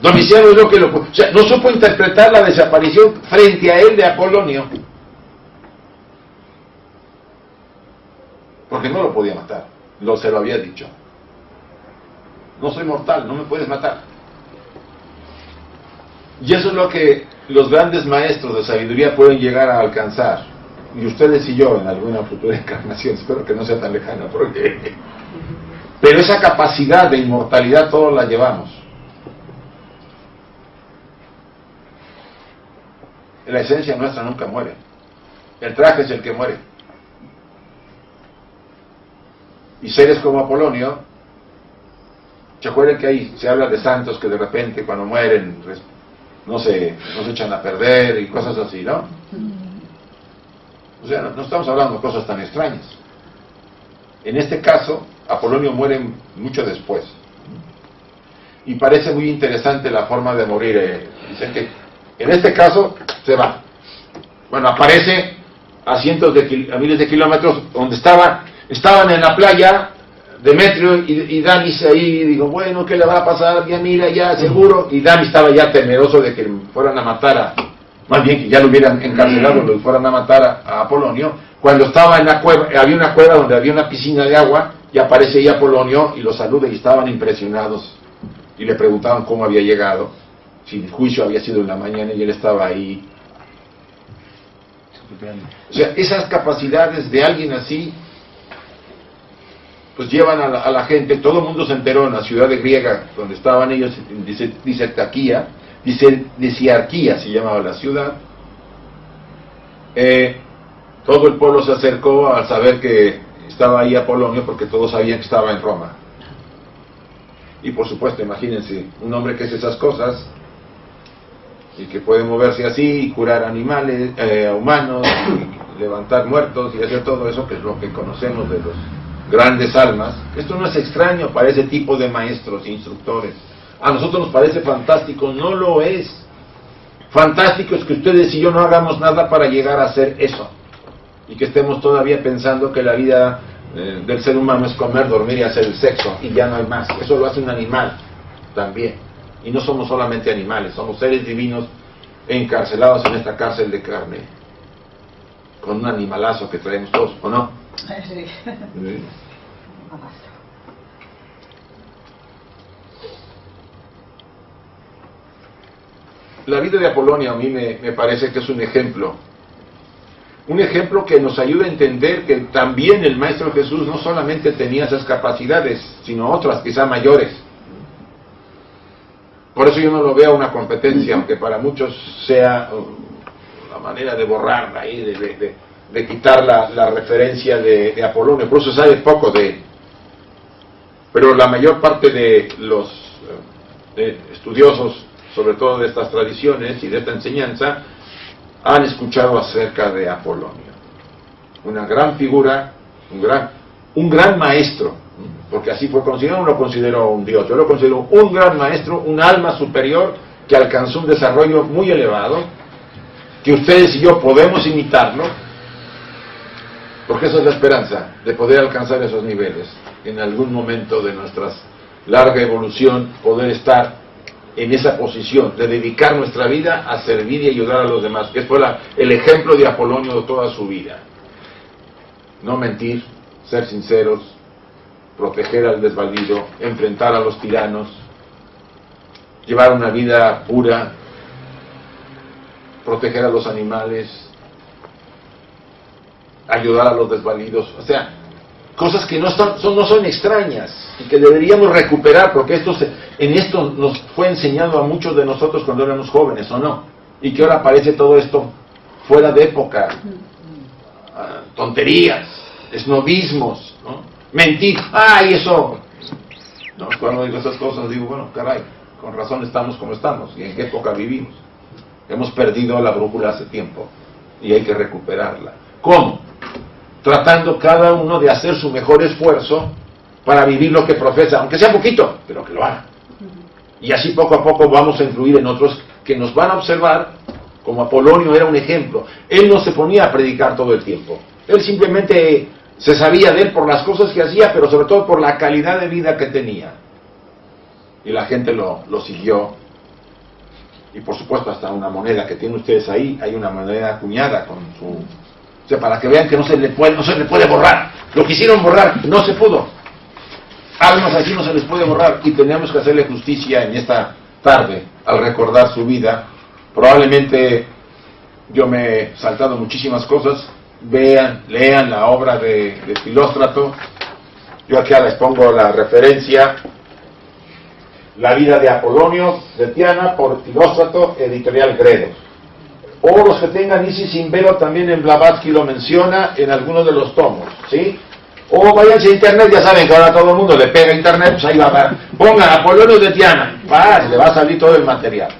Domiciano es lo que lo... O sea, no supo interpretar la desaparición frente a él de Apolonio. Porque no lo podía matar. Se lo había dicho. No soy mortal, no me puedes matar. Y eso es lo que los grandes maestros de sabiduría pueden llegar a alcanzar. Y ustedes y yo en alguna futura encarnación, espero que no sea tan lejana, porque... Pero esa capacidad de inmortalidad todos la llevamos. La esencia nuestra nunca muere. El traje es el que muere. Y seres como Apolonio, ¿se acuerdan que ahí se habla de santos que de repente cuando mueren no se echan a perder y cosas así, ¿no? O sea, no estamos hablando de cosas tan extrañas. En este caso, Apolonio muere mucho después. Y parece muy interesante la forma de morir. Dicen que en este caso se va. Bueno, aparece a miles de kilómetros donde estaban en la playa Demetrio y Damis ahí, y digo, bueno, ¿qué le va a pasar? Ya mira, ya seguro. Y Damis estaba ya temeroso de que fueran a matar más bien que ya lo hubieran encarcelado, lo fueran a matar a Apolonio. Cuando estaba en la cueva, había una cueva donde había una piscina de agua, y aparece ahí Apolonio y lo saluda y estaban impresionados. Y le preguntaban cómo había llegado, si el juicio había sido en la mañana y él estaba ahí. O sea, esas capacidades de alguien así, pues llevan a la gente. Todo el mundo se enteró en la ciudad de griega, donde estaban ellos, dice Taquía, Disiarquía se llamaba la ciudad. Todo el pueblo se acercó al saber que estaba ahí Apolonio, porque todos sabían que estaba en Roma. Y por supuesto, imagínense, un hombre que hace esas cosas y que puede moverse así y curar animales, humanos, y levantar muertos y hacer todo eso, que es lo que conocemos de los grandes almas. Esto no es extraño para ese tipo de maestros e instructores. A nosotros nos parece fantástico, no lo es. Fantástico es que ustedes y yo no hagamos nada para llegar a hacer eso, y que estemos todavía pensando que la vida del ser humano es comer, dormir y hacer el sexo, y ya no hay más. Eso lo hace un animal también. Y no somos solamente animales, somos seres divinos encarcelados en esta cárcel de carne, con un animalazo que traemos todos, ¿o no? Sí. Sí. La vida de Apolonio a mí me parece que es un ejemplo que nos ayuda a entender que también el Maestro Jesús no solamente tenía esas capacidades, sino otras quizá mayores. Por eso yo no lo veo una competencia, aunque para muchos sea la manera de borrar ahí, de quitar la referencia de Apolonio. Por eso sabe poco de él. Pero la mayor parte de los estudiosos, sobre todo de estas tradiciones y de esta enseñanza, han escuchado acerca de Apolonio. Una gran figura, un gran maestro, porque así fue considerado. No lo considero un dios, yo lo considero un gran maestro, un alma superior que alcanzó un desarrollo muy elevado, que ustedes y yo podemos imitarlo, porque esa es la esperanza, de poder alcanzar esos niveles en algún momento de nuestra larga evolución, poder estar en esa posición de dedicar nuestra vida a servir y ayudar a los demás, que fue el ejemplo de Apolonio de toda su vida. No mentir, ser sinceros, proteger al desvalido, enfrentar a los tiranos, llevar una vida pura, proteger a los animales, ayudar a los desvalidos. O sea, cosas que no son extrañas y que deberíamos recuperar, porque en esto nos fue enseñado a muchos de nosotros cuando éramos jóvenes, ¿o no? Y que ahora parece todo esto fuera de época, tonterías, esnovismos, ¿no? Mentir, ¡ay, eso! No, cuando digo esas cosas digo, bueno, caray, con razón estamos como estamos, y en qué época vivimos. Hemos perdido la brújula hace tiempo y hay que recuperarla. ¿Cómo? Tratando cada uno de hacer su mejor esfuerzo para vivir lo que profesa, aunque sea poquito, pero que lo haga. Y así poco a poco vamos a influir en otros que nos van a observar, como Apolonio era un ejemplo. Él no se ponía a predicar todo el tiempo. Él simplemente se sabía de él por las cosas que hacía, pero sobre todo por la calidad de vida que tenía. Y la gente lo siguió. Y por supuesto hasta una moneda que tienen ustedes ahí, hay una moneda acuñada con su... O sea, para que vean que no se le puede borrar. Lo quisieron borrar, no se pudo. Almas así no se les puede borrar, y tenemos que hacerle justicia en esta tarde al recordar su vida. Probablemente yo me he saltado muchísimas cosas. Lean la obra de Filóstrato. Yo aquí les pongo la referencia: La vida de Apolonio de Tiana, por Filóstrato, editorial Gredos. O los que tengan Isis Invero, también en Blavatsky lo menciona en algunos de los tomos, ¿sí? O váyanse a internet, ya saben que ahora todo el mundo le pega a internet, pues ahí va a ver. Pongan Apolonio de Tiana, le va a salir todo el material.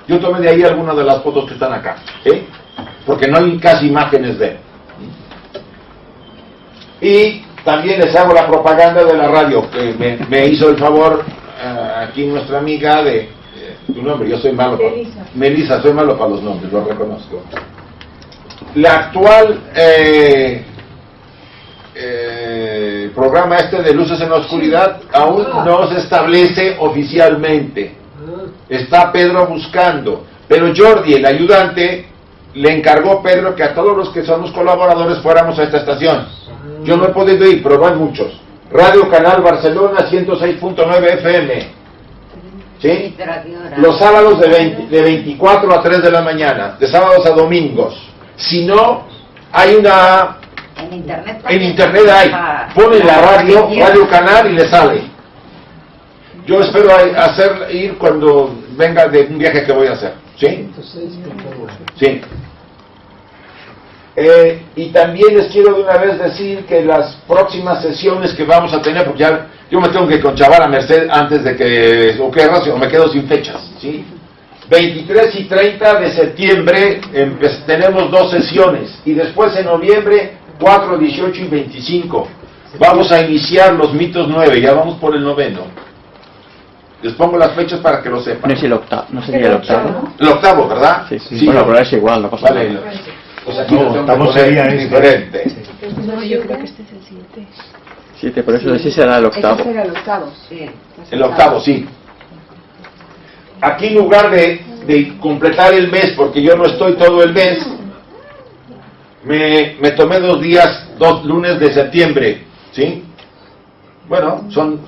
Yo tomé de ahí algunas de las fotos que están acá, ¿sí? Porque no hay casi imágenes de él. Y también les hago la propaganda de la radio, que me hizo el favor aquí nuestra amiga tu nombre. Yo soy malo para Melissa, soy malo para los nombres, lo reconozco. La actual programa de Luces en la Oscuridad aún no se establece oficialmente. Está Pedro buscando, pero Jordi, el ayudante, le encargó Pedro que a todos los que somos colaboradores fuéramos a esta estación. Yo no he podido ir, pero van muchos. Radio Canal Barcelona 106.9 FM. ¿Sí? Los sábados de 24 a 3 de la mañana, de sábados a domingos. Si no, hay una... En internet hay. Ponen la Radio Canal y le sale. Yo espero ir cuando venga de un viaje que voy a hacer. ¿Sí? Sí. Y también les quiero de una vez decir que las próximas sesiones que vamos a tener, porque ya yo me tengo que conchavar a merced antes de que ocurra, o me quedo sin fechas, ¿sí? 23 y 30 de septiembre tenemos 2 sesiones, y después en noviembre 4, 18 y 25 vamos a iniciar los mitos 9, ya vamos por el 9º. Les pongo las fechas para que lo sepan. No es el octavo, no sería el octavo. El 8º, ¿verdad? Sí. Bueno, pero es igual, no pasa vale. nada. Pues aquí No, lo tengo octavo que poner sería diferente. No, yo creo que este es el 7. 7, por eso ese será el octavo. Ese será el octavo. Sí. El 8º, sí. Aquí en lugar de completar el mes, porque yo no estoy todo el mes, me tomé 2 días, 2 lunes de septiembre, ¿sí? Bueno, son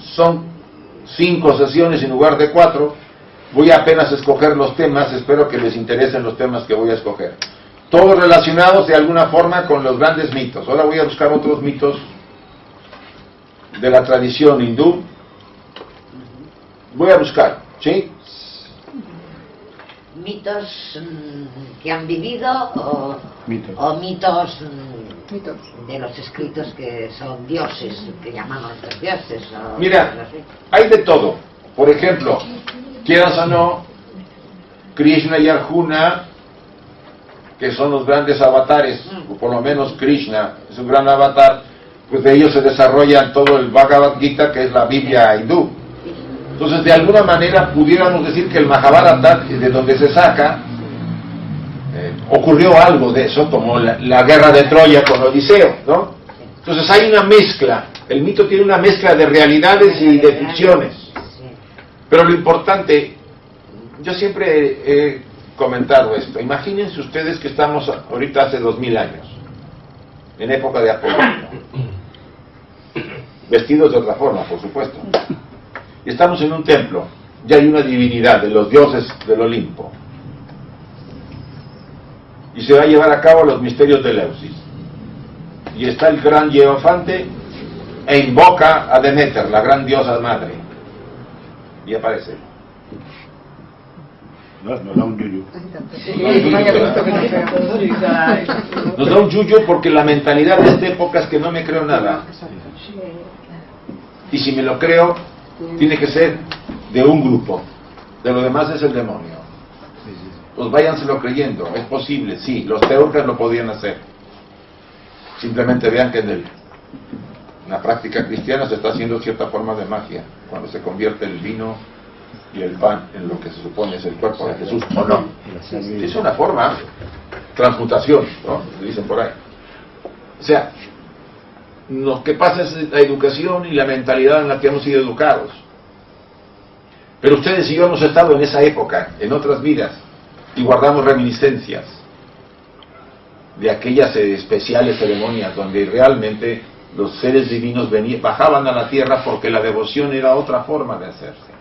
5 sesiones en lugar de 4. Voy a apenas escoger los temas, espero que les interesen los temas que voy a escoger. Todos relacionados de alguna forma con los grandes mitos. Ahora voy a buscar otros mitos de la tradición hindú. Voy a buscar, ¿sí? ¿Mitos que han vivido o Mitos. o mitos Mitos. de los escritos que son dioses, que llamamos los dioses? O Mira, no sé? hay de todo. Por ejemplo, quieras o no, Krishna y Arjuna, que son los grandes avatares, o por lo menos Krishna es un gran avatar, pues de ellos se desarrolla todo el Bhagavad Gita, que es la Biblia hindú. Entonces, de alguna manera pudiéramos decir que el Mahabharata, de donde se saca, ocurrió algo de eso, como la guerra de Troya con Odiseo, ¿no? Entonces hay una mezcla, el mito tiene una mezcla de realidades y de ficciones. Pero lo importante, yo siempre he comentado esto, imagínense ustedes que estamos ahorita hace 2000 años, en época de Apolonio, vestidos de otra forma, por supuesto, y estamos en un templo, ya hay una divinidad de los dioses del Olimpo, y se va a llevar a cabo los misterios de Eleusis, y está el gran Hierofante e invoca a Deméter, la gran diosa madre, y aparece. Nos da un yuyu. Nos da un yuyu porque la mentalidad de esta época es que no me creo nada, y si me lo creo tiene que ser de un grupo, de lo demás es el demonio. Pues váyanselo creyendo, es posible, sí, los teurcas lo podían hacer. Simplemente vean que en la práctica cristiana se está haciendo cierta forma de magia, cuando se convierte el vino y el pan en lo que se supone es el cuerpo de Jesús, ¿o no? Es una forma, transmutación, ¿no? Dicen por ahí. O sea, lo que pasa es la educación y la mentalidad en la que hemos sido educados. Pero ustedes y yo hemos estado en esa época, en otras vidas, y guardamos reminiscencias de aquellas especiales ceremonias donde realmente los seres divinos bajaban a la tierra porque la devoción era otra forma de hacerse.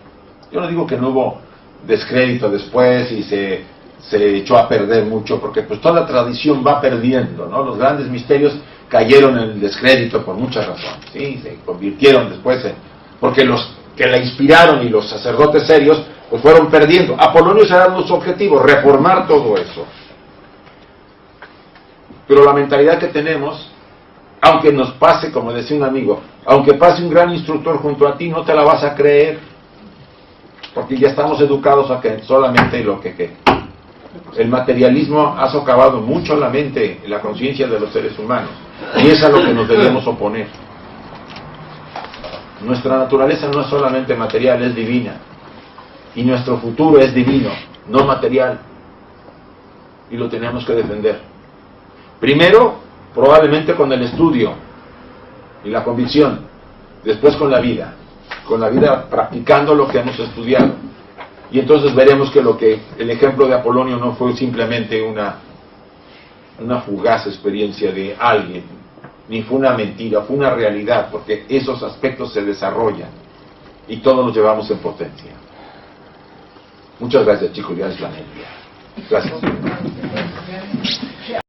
Yo no digo que no hubo descrédito después y se echó a perder mucho, porque pues toda tradición va perdiendo, ¿no? Los grandes misterios cayeron en el descrédito por muchas razones, ¿sí? Se convirtieron después porque los que la inspiraron y los sacerdotes serios pues fueron perdiendo. Apolonio será nuestro objetivo, reformar todo eso. Pero la mentalidad que tenemos, aunque nos pase, como decía un amigo, aunque pase un gran instructor junto a ti, no te la vas a creer, porque ya estamos educados a que solamente lo que el materialismo ha socavado mucho la mente, la conciencia de los seres humanos, y es a lo que nos debemos oponer. Nuestra naturaleza no es solamente material, es divina, y nuestro futuro es divino, no material, y lo tenemos que defender. Primero, probablemente con el estudio y la convicción, después con la vida practicando lo que hemos estudiado, y entonces veremos que el ejemplo de Apolonio no fue simplemente una fugaz experiencia de alguien, ni fue una mentira, fue una realidad, porque esos aspectos se desarrollan y todos los llevamos en potencia. Muchas gracias, chicos, ya es la media. Gracias.